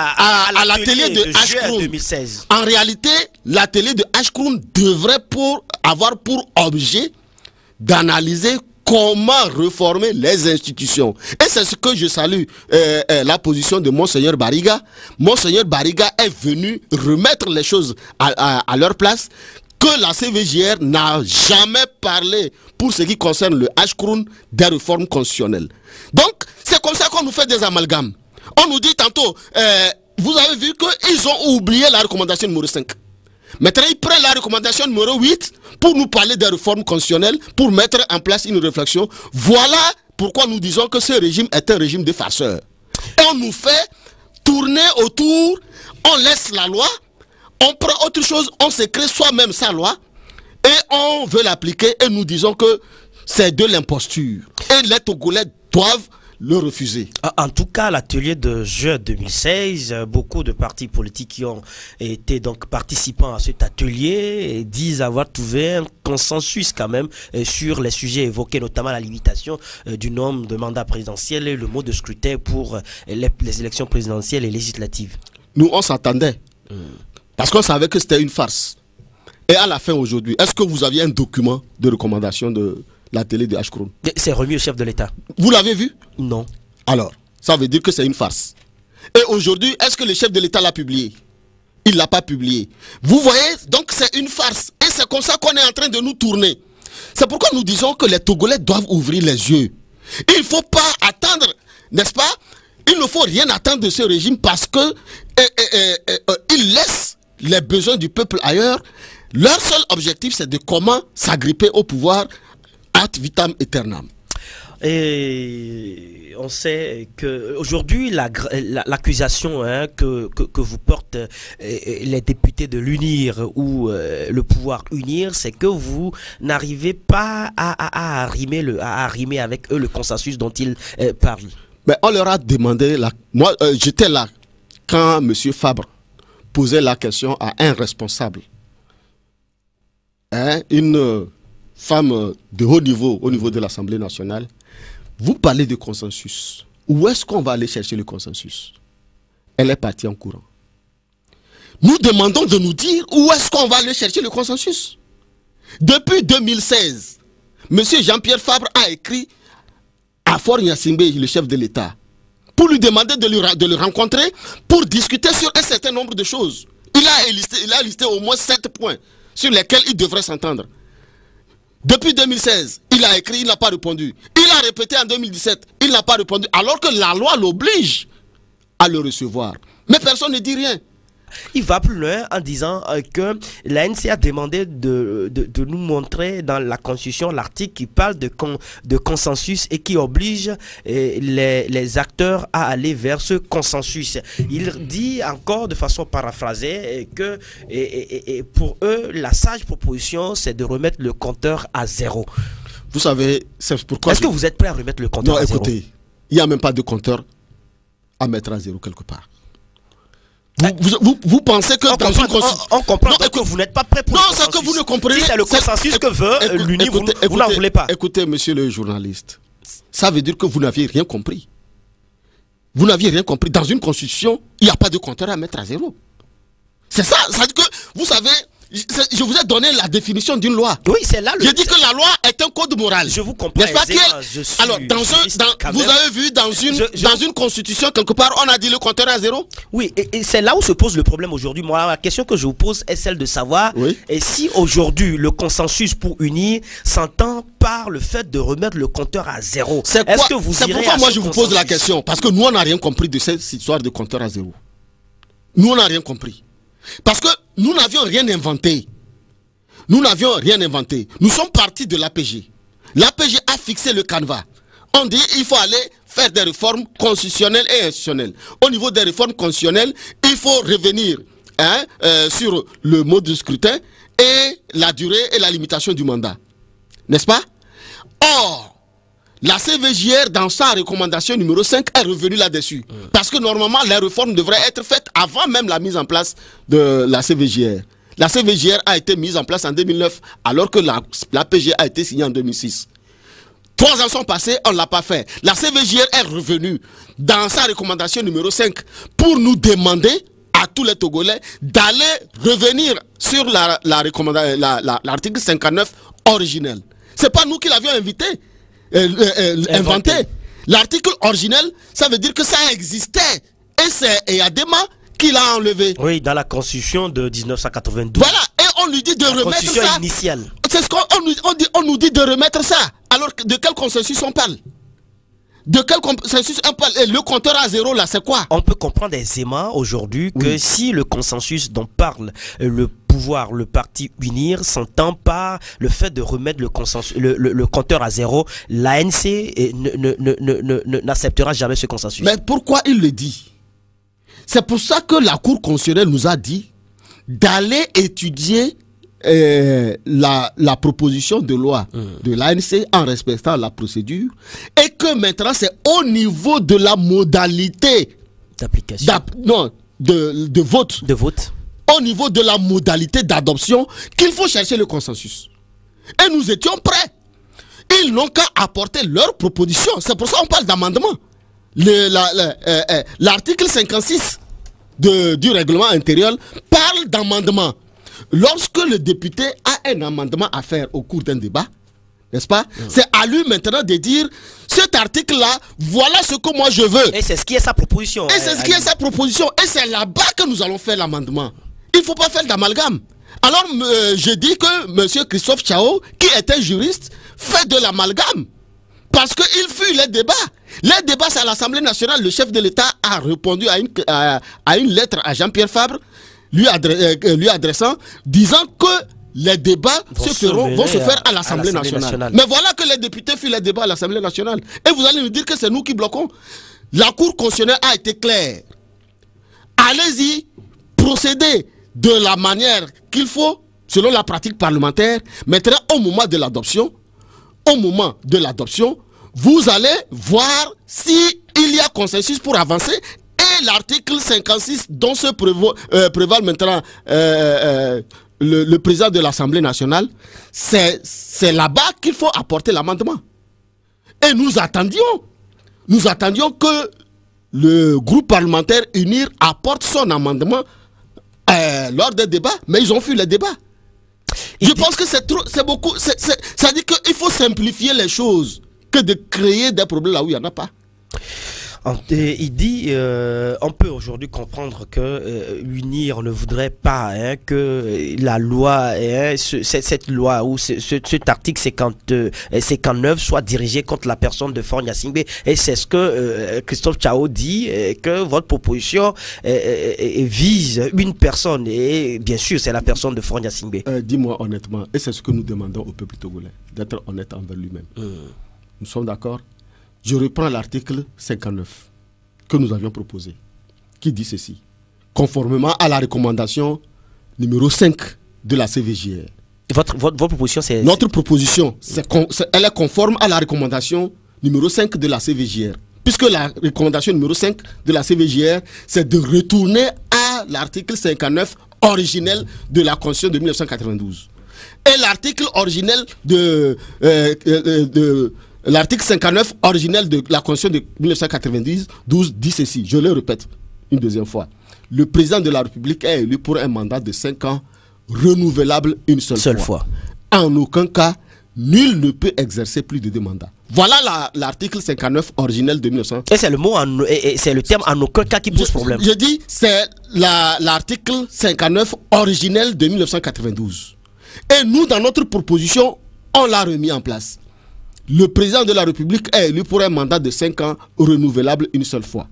l'atelier de Ashkroun 2016. En réalité, l'atelier de Ashkroun devrait avoir pour objet d'analyser comment réformer les institutions. Et c'est ce que je salue la position de Monseigneur Bariga. Monseigneur Bariga est venu remettre les choses à leur place, que la CVJR n'a jamais parlé, pour ce qui concerne le Ashkroun, des réformes constitutionnelles. Donc, c'est comme ça qu'on nous fait des amalgames. On nous dit tantôt, vous avez vu qu'ils ont oublié la recommandation numéro 5. Maintenant, il prend la recommandation numéro 8 pour nous parler des réformes constitutionnelles, pour mettre en place une réflexion. Voilà pourquoi nous disons que ce régime est un régime de farceurs. Et on nous fait tourner autour, on laisse la loi, on prend autre chose, on se crée soi-même sa loi, et on veut l'appliquer, et nous disons que c'est de l'imposture. Et les Togolais doivent le refuser. En tout cas, l'atelier de juin 2016, beaucoup de partis politiques qui ont été donc participants à cet atelier disent avoir trouvé un consensus quand même sur les sujets évoqués, notamment la limitation du nombre de mandats présidentiels et le mode de scrutin pour les élections présidentielles et législatives. Nous, on s'attendait. Parce qu'on savait que c'était une farce. Et à la fin aujourd'hui, est-ce que vous aviez un document de recommandation de la télé de Ashkroun? C'est remis au chef de l'État. Vous l'avez vu? Non. Alors, ça veut dire que c'est une farce. Et aujourd'hui, est-ce que le chef de l'État l'a publié? Il ne l'a pas publié. Vous voyez, donc c'est une farce. Et c'est comme ça qu'on est en train de nous tourner. C'est pourquoi nous disons que les Togolais doivent ouvrir les yeux. Il ne faut pas attendre, n'est-ce pas? Il ne faut rien attendre de ce régime parce que il laisse les besoins du peuple ailleurs. Leur seul objectif, c'est de comment s'agripper au pouvoir ad vitam aeternam. Et on sait que aujourd'hui l'accusation que vous portent les députés de l'UNIR ou le pouvoir UNIR, c'est que vous n'arrivez pas à arrimer avec eux le consensus dont ils parlent. Mais on leur a demandé, moi j'étais là quand M. Fabre posait la question à un responsable, une femme de haut niveau au niveau de l'Assemblée nationale. Vous parlez de consensus. Où est-ce qu'on va aller chercher le consensus? Elle est partie en courant. Nous demandons de nous dire où est-ce qu'on va aller chercher le consensus. Depuis 2016, M. Jean-Pierre Fabre a écrit à Faure Gnassingbé, le chef de l'État, pour lui demander de le rencontrer pour discuter sur un certain nombre de choses. Il a listé au moins 7 points sur lesquels il devrait s'entendre. Depuis 2016, il a écrit, il n'a pas répondu. Il a répété en 2017, il n'a pas répondu, alors que la loi l'oblige à le recevoir. Mais personne ne dit rien. Il va plus loin en disant que l'ANC a demandé de nous montrer dans la Constitution l'article qui parle de consensus et qui oblige les acteurs à aller vers ce consensus. Il dit encore de façon paraphrasée que pour eux, la sage proposition, c'est de remettre le compteur à zéro. Vous savez, c'est pourquoi... Est-ce que vous êtes prêt à remettre le compteur à zéro? Non, écoutez, il n'y a même pas de compteur à mettre à zéro quelque part. Vous pensez que dans une constitution... On comprend que vous n'êtes pas prêt pour non, c'est que vous ne comprenez... Si c'est le consensus que veut l'UNI, vous n'en voulez pas. Écoutez, monsieur le journaliste, ça veut dire que vous n'aviez rien compris. Vous n'aviez rien compris. Dans une constitution, il n'y a pas de compteur à mettre à zéro. C'est ça. Ça veut dire que, vous savez, je vous ai donné la définition d'une loi. Oui, c'est là le... Je dis que la loi est un code moral. Je vous comprends. Alors, vous avez vu dans une constitution, quelque part, on a dit le compteur à zéro. Oui, et c'est là où se pose le problème aujourd'hui. Moi, la question que je vous pose est celle de savoir et si aujourd'hui le consensus pour unir s'entend par le fait de remettre le compteur à zéro. C'est pourquoi moi je vous pose la question. Parce que nous, on n'a rien compris de cette histoire de compteur à zéro. Nous, on n'a rien compris. Parce que nous n'avions rien inventé. Nous n'avions rien inventé. Nous sommes partis de l'APG. L'APG a fixé le canevas. On dit qu'il faut aller faire des réformes constitutionnelles et institutionnelles. Au niveau des réformes constitutionnelles, il faut revenir sur le mode de scrutin et la durée et la limitation du mandat. N'est-ce pas? Or, la CVJR, dans sa recommandation numéro 5, est revenue là-dessus. Parce que normalement, les réformes devraient être faites avant même la mise en place de la CVJR. La CVJR a été mise en place en 2009, alors que l'APG a été signée en 2006. 3 ans sont passés, on ne l'a pas fait. La CVJR est revenue dans sa recommandation numéro 5 pour nous demander à tous les Togolais d'aller revenir sur l'article 59 originel. Ce n'est pas nous qui l'avions inventé. L'article originel, ça veut dire que ça existait. Et c'est Eyadema qui l'a enlevé. Oui, dans la constitution de 1992. Voilà, et on lui dit de remettre ça. Initiale. C'est ce qu'on nous dit de remettre ça. Alors de quel consensus on parle? De quel consensus on parle? Et le compteur à zéro, là, c'est quoi? On peut comprendre aisément aujourd'hui que si le consensus dont parle le pouvoir, le parti unir, s'entend par le fait de remettre le compteur à zéro, l'ANC n'acceptera jamais ce consensus. Mais pourquoi il le dit? C'est pour ça que la Cour constitutionnelle nous a dit d'aller étudier la proposition de loi de l'ANC en respectant la procédure, et que maintenant c'est au niveau de la modalité d'application, de vote, au niveau de la modalité d'adoption qu'il faut chercher le consensus. Et nous étions prêts. Ils n'ont qu'à apporter leur proposition. C'est pour ça qu'on parle d'amendement. L'article 56 du règlement intérieur parle d'amendement. Lorsque le député a un amendement à faire au cours d'un débat, n'est-ce pas? C'est à lui maintenant de dire, cet article-là, voilà ce que moi je veux. Et c'est ce qui est sa proposition. Et c'est ce qui est sa proposition. Et c'est là-bas que nous allons faire l'amendement. Il ne faut pas faire d'amalgame. Alors, je dis que M. Christophe Tchao, qui était juriste, fait de l'amalgame. Parce qu'il fuit les débats. Les débats, c'est à l'Assemblée nationale. Le chef de l'État a répondu à une lettre à Jean-Pierre Fabre, lui adressant, disant que les débats vont se faire à l'Assemblée nationale. Mais voilà que les députés fuient les débats à l'Assemblée nationale. Et vous allez nous dire que c'est nous qui bloquons. La Cour constitutionnelle a été claire. Allez-y, procédez de la manière qu'il faut, selon la pratique parlementaire. Maintenant, au moment de l'adoption, vous allez voir s'il y a consensus pour avancer. Et l'article 56 dont se prévoit maintenant le président de l'Assemblée nationale, c'est là-bas qu'il faut apporter l'amendement. Et nous attendions que le groupe parlementaire UNIR apporte son amendement lors des débats, mais ils ont fui les débats. Je pense que c'est beaucoup. Ça dit qu'il faut simplifier les choses que de créer des problèmes là où il n'y en a pas. Il dit, on peut aujourd'hui comprendre que l'UNIR ne voudrait pas que la loi, cette loi ou cet article 59 soit dirigé contre la personne de Faure Gnassingbé. Et c'est ce que Christophe Tchao dit, que votre proposition vise une personne. Et bien sûr, c'est la personne de Faure Gnassingbé. Dis-moi honnêtement, et c'est ce que nous demandons au peuple togolais, d'être honnête envers lui-même. Nous sommes d'accord? Je reprends l'article 59 que nous avions proposé, qui dit ceci. Conformément à la recommandation numéro 5 de la CVJR. Votre proposition, c'est... Notre proposition, elle est conforme à la recommandation numéro 5 de la CVJR. Puisque la recommandation numéro 5 de la CVJR, c'est de retourner à l'article 59 originel de la Constitution de 1992. Et l'article originel l'article 59 originel de la Constitution de 1992 dit ceci, je le répète une deuxième fois. Le président de la République est élu pour un mandat de 5 ans renouvelable une seule fois. En aucun cas, nul ne peut exercer plus de 2 mandats. Voilà l'article 59 originel de 1992. Et c'est le terme en aucun cas qui pose problème. Je dis, c'est l'article 59 originel de 1992. Et nous, dans notre proposition, on l'a remis en place. Le président de la République est élu pour un mandat de 5 ans renouvelable une seule fois.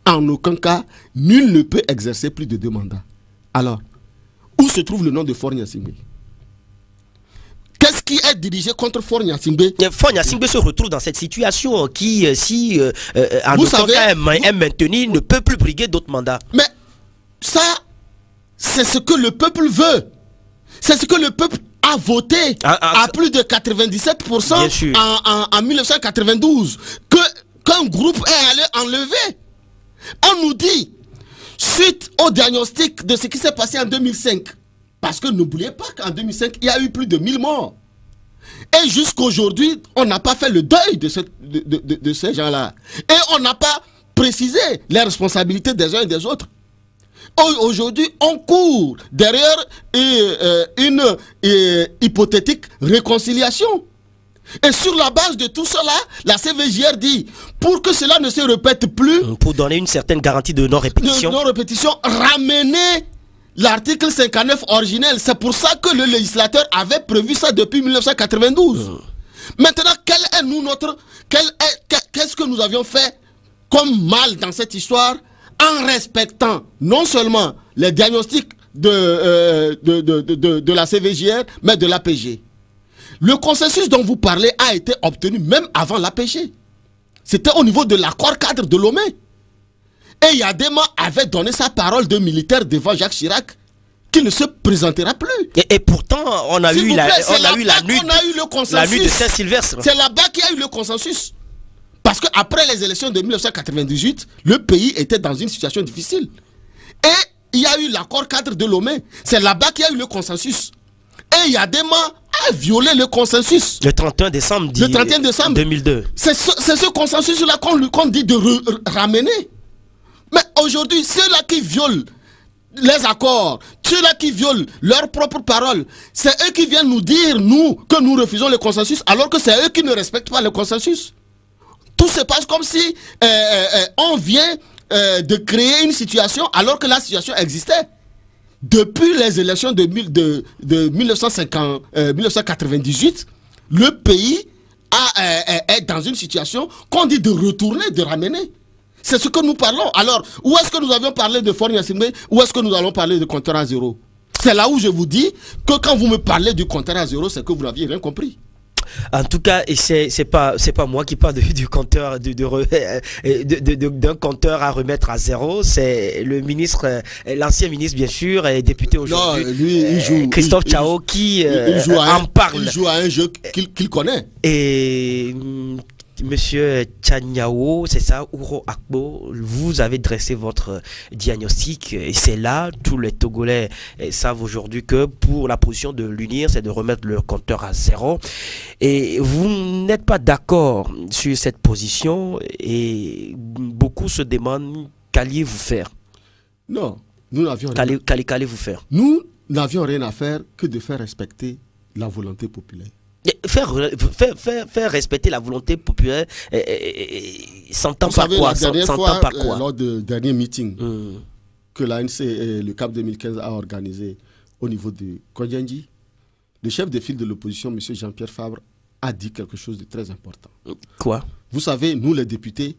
En aucun cas, nul ne peut exercer plus de 2 mandats. Alors, où se trouve le nom de Faure Gnassingbé? Qu'est-ce qui est dirigé contre Faure Gnassingbé? Faure Gnassingbé se retrouve dans cette situation qui, en aucun cas est maintenue, ne peut plus briguer d'autres mandats. Mais ça, c'est ce que le peuple veut. C'est ce que le peuple a voté à plus de 97% en 1992 qu'un groupe est allé enlever. On nous dit, suite au diagnostic de ce qui s'est passé en 2005, parce que n'oubliez pas qu'en 2005, il y a eu plus de 1000 morts. Et jusqu'aujourd'hui, on n'a pas fait le deuil de ces gens-là. Et on n'a pas précisé les responsabilités des uns et des autres. Aujourd'hui, on court derrière une hypothétique réconciliation. Et sur la base de tout cela, la CVJR dit, pour que cela ne se répète plus, pour donner une certaine garantie de non-répétition, ramener l'article 59 originel. C'est pour ça que le législateur avait prévu ça depuis 1992. Maintenant, qu'est-ce que nous avions fait comme mal dans cette histoire en respectant non seulement les diagnostics de la CVJR, mais de l'APG. Le consensus dont vous parlez a été obtenu même avant l'APG. C'était au niveau de l'accord cadre de Lomé. Et Yadema avait donné sa parole de militaire devant Jacques Chirac qu'il ne se présentera plus. Et pourtant, on a eu la nuit de Saint-Sylvestre. C'est là-bas qu'il y a eu le consensus. Parce qu'après les élections de 1998, le pays était dans une situation difficile. Et il y a eu l'accord cadre de Lomé. C'est là-bas qu'il y a eu le consensus. Et Yadema a violé le consensus. Le 31 décembre 2002. C'est ce consensus-là qu'on dit de ramener. Mais aujourd'hui, ceux-là qui violent les accords, ceux-là qui violent leurs propres paroles, c'est eux qui viennent nous dire, nous, que nous refusons le consensus, alors que c'est eux qui ne respectent pas le consensus. Tout se passe comme si on vient de créer une situation alors que la situation existait. Depuis les élections de 1998, le pays est dans une situation qu'on dit de retourner, de ramener. C'est ce que nous parlons. Alors, où est-ce que nous avions parlé de Faure Gnassingbé? Où est-ce que nous allons parler de compteur à zéro? C'est là où je vous dis que quand vous me parlez du compteur à zéro, c'est que vous n'aviez rien compris. En tout cas, c'est pas moi qui parle du compteur d'un compteur à remettre à zéro. C'est le ministre, l'ancien ministre bien sûr, et député aujourd'hui, Christophe Tchao, qui en parle. Il joue à un jeu qu'il connaît. Et Monsieur Tchaniao, c'est ça, Ouro Akbo, vous avez dressé votre diagnostic et c'est là, tous les Togolais savent aujourd'hui que pour la position de l'UNIR, c'est de remettre le compteur à zéro. Et vous n'êtes pas d'accord sur cette position et beaucoup se demandent qu'alliez-vous faire? Non, nous n'avions rien. Qu'allez-vous faire? Nous n'avions rien à faire que de faire respecter la volonté populaire. Faire respecter la volonté populaire, s'entend par quoi? Lors du dernier meeting que l'ANC et le CAP 2015 a organisé au niveau de Kodjanji, le chef de file de l'opposition, M. Jean-Pierre Fabre, a dit quelque chose de très important. Quoi? Vous savez, nous les députés,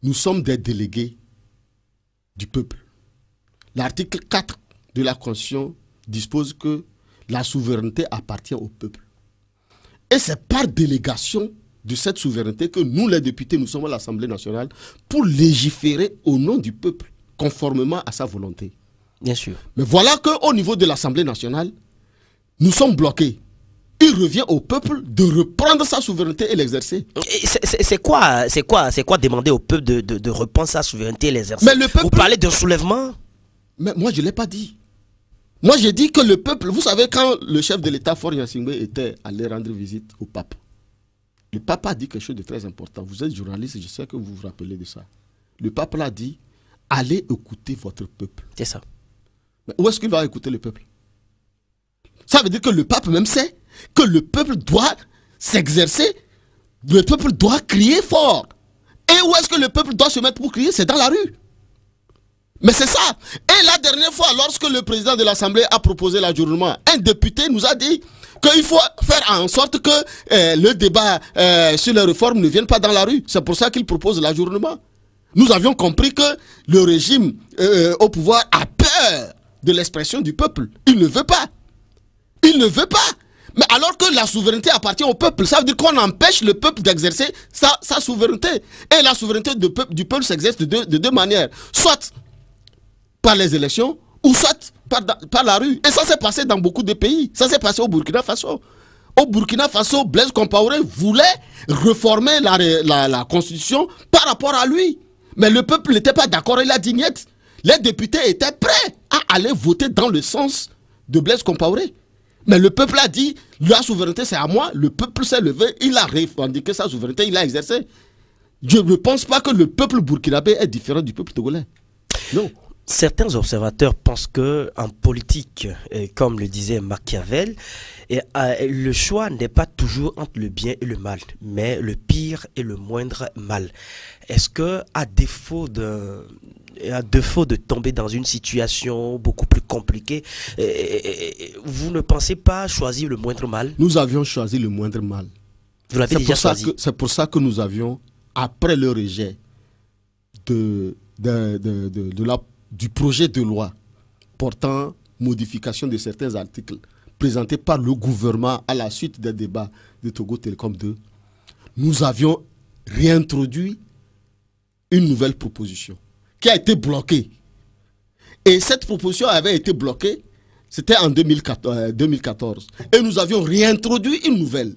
nous sommes des délégués du peuple. L'article 4 de la Constitution dispose que la souveraineté appartient au peuple. Et c'est par délégation de cette souveraineté que nous, les députés, nous sommes à l'Assemblée nationale pour légiférer au nom du peuple, conformément à sa volonté. Bien sûr. Mais voilà qu'au niveau de l'Assemblée nationale, nous sommes bloqués. Il revient au peuple de reprendre sa souveraineté et l'exercer. C'est quoi demander au peuple de reprendre sa souveraineté et l'exercer? Vous parlez d'un soulèvement? Mais moi, je ne l'ai pas dit. Moi, j'ai dit que le peuple, vous savez, quand le chef de l'État, Faure Gnassingbé, était allé rendre visite au pape, le pape a dit quelque chose de très important. Vous êtes journaliste, je sais que vous vous rappelez de ça. Le pape l'a dit, allez écouter votre peuple. C'est ça. Mais où est-ce qu'il va écouter le peuple? Ça veut dire que le pape même sait que le peuple doit s'exercer, le peuple doit crier fort. Et où est-ce que le peuple doit se mettre pour crier? C'est dans la rue. Mais c'est ça. Et la dernière fois, lorsque le président de l'Assemblée a proposé l'ajournement, un député nous a dit qu'il faut faire en sorte que le débat sur les réformes ne vienne pas dans la rue. C'est pour ça qu'il propose l'ajournement. Nous avions compris que le régime au pouvoir a peur de l'expression du peuple. Il ne veut pas. Il ne veut pas. Mais alors que la souveraineté appartient au peuple, ça veut dire qu'on empêche le peuple d'exercer sa souveraineté. Et la souveraineté du peuple s'exerce de deux manières. Soit par les élections, ou soit par la rue. Et ça s'est passé dans beaucoup de pays. Ça s'est passé au Burkina Faso. Au Burkina Faso, Blaise Compaoré voulait réformer la constitution par rapport à lui. Mais le peuple n'était pas d'accord, il a dit niet. Les députés étaient prêts à aller voter dans le sens de Blaise Compaoré. Mais le peuple a dit, la souveraineté c'est à moi, le peuple s'est levé, il a revendiqué sa souveraineté, il l'a exercé. Je ne pense pas que le peuple burkinabé est différent du peuple togolais. Non. Certains observateurs pensent que en politique, comme le disait Machiavel, le choix n'est pas toujours entre le bien et le mal, mais le pire et le moindre mal. Est-ce que, à défaut de tomber dans une situation beaucoup plus compliquée, vous ne pensez pas choisir le moindre mal? Nous avions choisi le moindre mal. Vous l'avez déjà choisi. C'est pour ça que nous avions, après le rejet du projet de loi portant modification de certains articles présenté par le gouvernement à la suite des débats de Togo Télécom 2, nous avions réintroduit une nouvelle proposition qui a été bloquée. Et cette proposition avait été bloquée, c'était en 2014. Et nous avions réintroduit une nouvelle.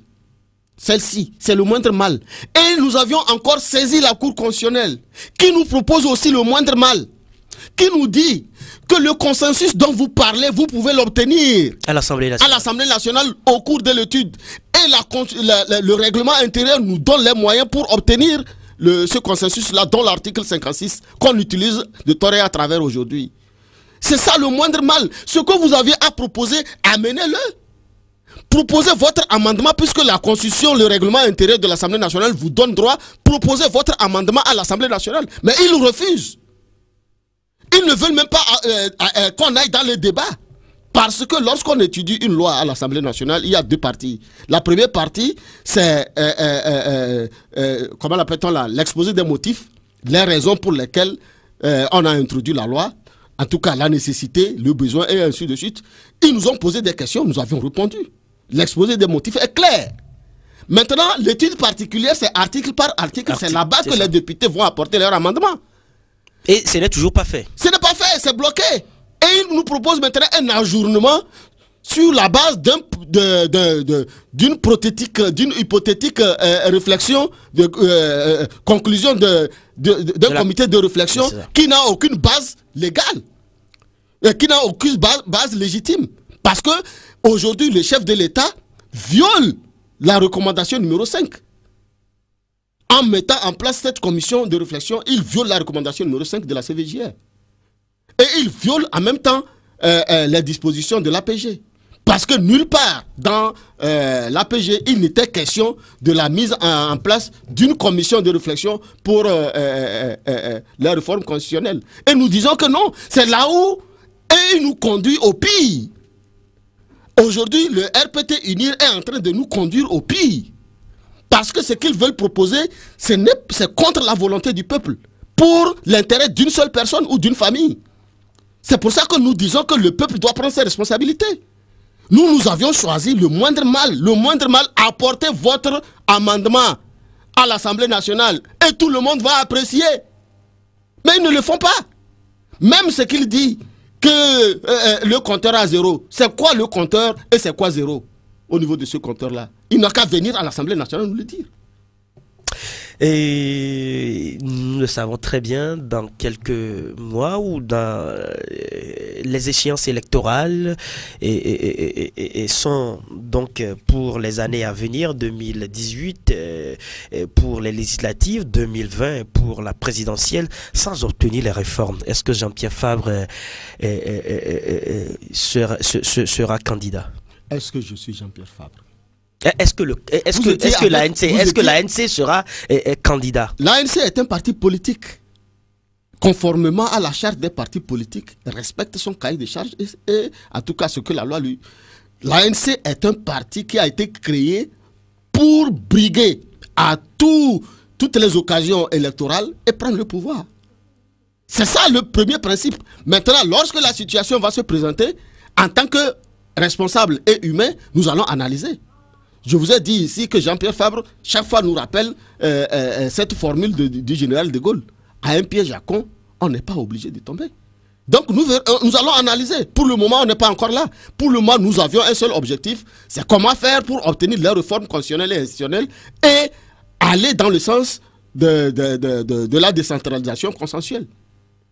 Celle-ci, c'est le moindre mal. Et nous avions encore saisi la Cour constitutionnelle, qui nous propose aussi le moindre mal, qui nous dit que le consensus dont vous parlez, vous pouvez l'obtenir à l'Assemblée nationale au cours de l'étude. Et le règlement intérieur nous donne les moyens pour obtenir ce consensus-là, dont l'article 56, qu'on utilise de tort et à travers aujourd'hui. C'est ça le moindre mal. Ce que vous aviez à proposer, amenez-le. Proposez votre amendement, puisque la Constitution, le règlement intérieur de l'Assemblée nationale vous donne droit. Proposez votre amendement à l'Assemblée nationale. Mais ils refusent. Ils ne veulent même pas qu'on aille dans le débat. Parce que lorsqu'on étudie une loi à l'Assemblée nationale, il y a deux parties. La première partie, c'est, comment l'appelle-t-on là, l'exposé des motifs, les raisons pour lesquelles on a introduit la loi. En tout cas, la nécessité, le besoin et ainsi de suite. Ils nous ont posé des questions, nous avions répondu. L'exposé des motifs est clair. Maintenant, l'étude particulière, c'est article par article. C'est là-bas que les députés vont apporter leur amendement. Et ce n'est toujours pas fait. Ce n'est pas fait, c'est bloqué. Et ils nous proposent maintenant un ajournement sur la base d'une hypothétique réflexion, conclusion d'un comité de réflexion qui n'a aucune base légale, qui n'a aucune base légitime. Parce que aujourd'hui, le chef de l'État viole la recommandation numéro 5. En mettant en place cette commission de réflexion, il viole la recommandation numéro 5 de la CVJR. Et il viole en même temps les dispositions de l'APG. Parce que nulle part dans l'APG, il n'était question de la mise en place d'une commission de réflexion pour la réforme constitutionnelle. Et nous disons que non, c'est là où il nous conduit au pire. Aujourd'hui, le RPT UNIR est en train de nous conduire au pire. Parce que ce qu'ils veulent proposer, c'est contre la volonté du peuple, pour l'intérêt d'une seule personne ou d'une famille. C'est pour ça que nous disons que le peuple doit prendre ses responsabilités. Nous avions choisi le moindre mal, apporter votre amendement à l'Assemblée nationale et tout le monde va apprécier. Mais ils ne le font pas. Même ce qu'il dit, que le compteur a 0, c'est quoi le compteur et c'est quoi 0 au niveau de ce compteur-là? Il n'a qu'à venir à l'Assemblée nationale nous le dire. Et nous le savons très bien, dans quelques mois ou dans les échéances électorales et sont donc pour les années à venir, 2018, pour les législatives, 2020 pour la présidentielle, sans obtenir les réformes. Est-ce que Jean-Pierre Fabre sera candidat? Est-ce que je suis Jean-Pierre Fabre? Est-ce que l'ANC sera candidat? L'ANC est un parti politique. Conformément à la charte des partis politiques, respecte son cahier de charges et en tout cas ce que la loi lui... L'ANC est un parti qui a été créé pour briguer à toutes les occasions électorales et prendre le pouvoir. C'est ça le premier principe. Maintenant, lorsque la situation va se présenter, en tant que responsable et humain, nous allons analyser. Je vous ai dit ici que Jean-Pierre Fabre, chaque fois nous rappelle cette formule du général de Gaulle. À un piège à con, on n'est pas obligé de tomber. Donc nous allons analyser. Pour le moment, on n'est pas encore là. Pour le moment, nous avions un seul objectif, c'est comment faire pour obtenir les réformes constitutionnelles et institutionnelles et aller dans le sens de la décentralisation consensuelle.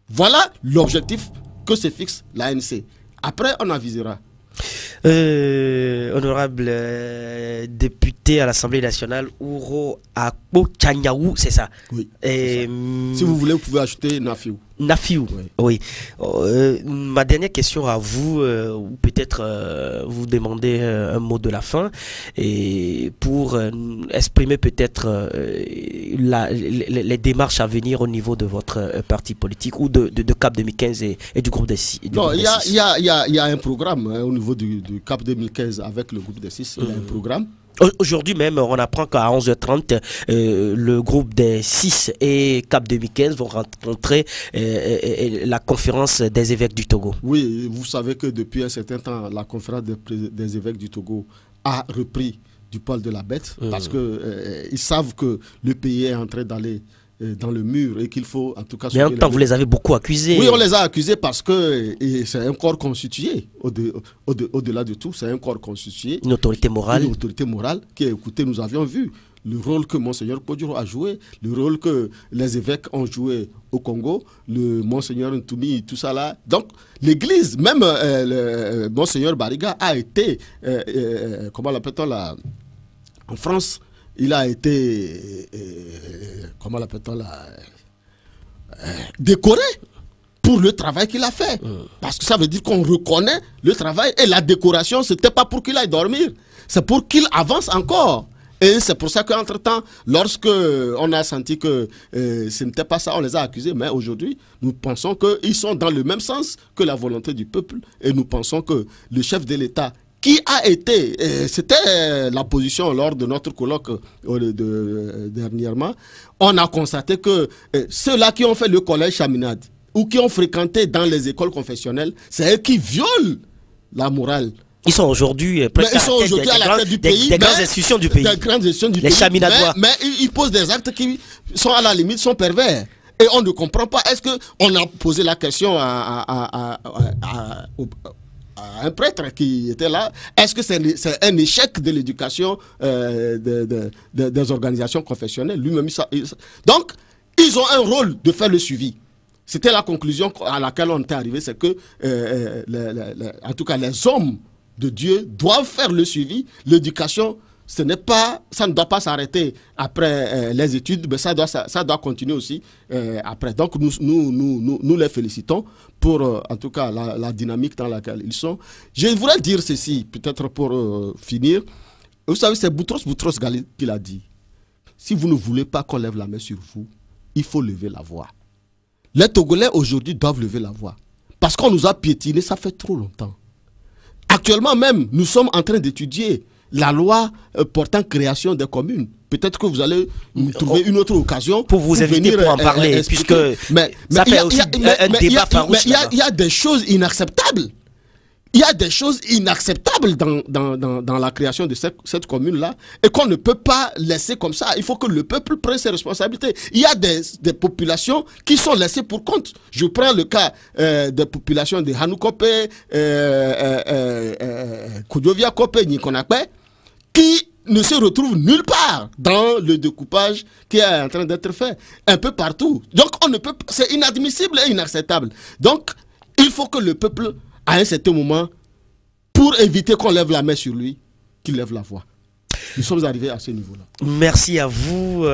Voilà l'objectif que se fixe l'ANC. Après, on avisera. Honorable député à l'Assemblée nationale, Ouro Akpo Tchanyaou, c'est ça? Oui. Si vous voulez, vous pouvez ajouter Nafiou. Nafiou, oui. Ma dernière question à vous, ou peut-être vous demander un mot de la fin, et pour exprimer peut-être les démarches à venir au niveau de votre parti politique ou de CAP 2015 et du groupe des 6. Non, il y a un programme au niveau du CAP 2015 avec le groupe des 6. Il y a un programme Aujourd'hui même, on apprend qu'à 11h30, le groupe des 6 et Cap 2015 vont rencontrer la conférence des évêques du Togo. Oui, vous savez que depuis un certain temps, la conférence des évêques du Togo a repris du poil de la bête parce qu'ils savent que le pays est en train d'aller dans le mur et qu'il faut en tout cas... Mais en même temps, vous les avez beaucoup accusés. Oui, on les a accusés parce que c'est un corps constitué. Au-delà de tout, c'est un corps constitué. Une autorité morale. Une autorité morale qui, écoutez, nous avions vu le rôle que Monseigneur Podjoro a joué, le rôle que les évêques ont joué au Congo, le Monseigneur Ntoumi, tout ça là. Donc, l'Église, même le Monseigneur Bariga a été, comment l'appelle-t-on là, en France, il a été, comment l'appelle-t-on là, décoré pour le travail qu'il a fait. Parce que ça veut dire qu'on reconnaît le travail et la décoration, ce n'était pas pour qu'il aille dormir, c'est pour qu'il avance encore. Et c'est pour ça qu'entre-temps, lorsque on a senti que ce n'était pas ça, on les a accusés. Mais aujourd'hui, nous pensons qu'ils sont dans le même sens que la volonté du peuple. Et nous pensons que le chef de l'État, qui a été, c'était la position lors de notre colloque dernièrement, on a constaté que ceux-là qui ont fait le collège Chaminade ou qui ont fréquenté dans les écoles confessionnelles, c'est eux qui violent la morale. Ils sont aujourd'hui à la tête du pays, des grandes institutions du pays. Les Chaminadois. Mais ils posent des actes qui sont à la limite, sont pervers. Et on ne comprend pas. Est-ce qu'on a posé la question à un prêtre qui était là? Est-ce que c'est un échec de l'éducation des organisations confessionnelles? Lui-même, donc, ils ont un rôle de faire le suivi. C'était la conclusion à laquelle on était arrivé, c'est que, en tout cas, les hommes de Dieu doivent faire le suivi. L'éducation, ça ne doit pas s'arrêter après les études, mais ça doit continuer aussi après. Donc nous les félicitons pour en tout cas la dynamique dans laquelle ils sont. Je voudrais dire ceci, peut-être pour finir. Vous savez, c'est Boutros Ghali qui l'a dit. Si vous ne voulez pas qu'on lève la main sur vous, il faut lever la voix. Les Togolais aujourd'hui doivent lever la voix. Parce qu'on nous a piétinés, ça fait trop longtemps. Actuellement même, nous sommes en train d'étudier la loi portant création des communes. Peut-être que vous allez trouver une autre occasion pour vous inviter pour en parler, puisque ça fait aussi un débat farouche. Il y a des choses inacceptables. Il y a des choses inacceptables dans la création de cette commune-là et qu'on ne peut pas laisser comme ça. Il faut que le peuple prenne ses responsabilités. Il y a des populations qui sont laissées pour compte. Je prends le cas des populations de Hanoukope, Kodovia Kope, Nikonakpe, qui ne se retrouvent nulle part dans le découpage qui est en train d'être fait, un peu partout. Donc, c'est inadmissible et inacceptable. Donc, il faut que le peuple, à un certain moment, pour éviter qu'on lève la main sur lui, qu'il lève la voix. Nous sommes arrivés à ce niveau-là. Merci à vous,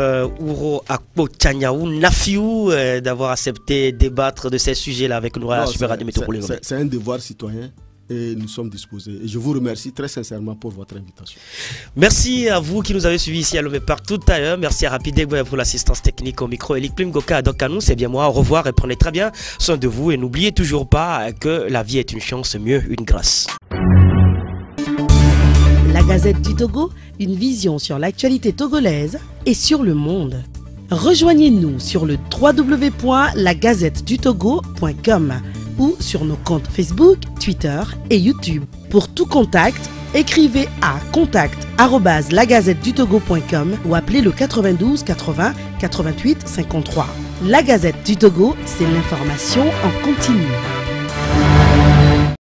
Ouro Akpo-Tchaniaou, Nafiou, d'avoir accepté de débattre de ces sujets-là avec nous à la Super Radio Métropolitaine Lomé. C'est un devoir citoyen et nous sommes disposés. Et je vous remercie très sincèrement pour votre invitation. Merci à vous qui nous avez suivis ici à Lomé, partout ailleurs. Merci à Rapide pour l'assistance technique au micro. Elik Plim Goka Adokanou, c'est bien moi. Au revoir et prenez très bien soin de vous. Et n'oubliez toujours pas que la vie est une chance, mieux une grâce. La Gazette du Togo, une vision sur l'actualité togolaise et sur le monde. Rejoignez-nous sur le www.lagazettedutogo.com ou sur nos comptes Facebook, Twitter et YouTube. Pour tout contact, écrivez à contact@lagazettedutogo.com ou appelez le 92 80 88 53. La Gazette du Togo, c'est l'information en continu.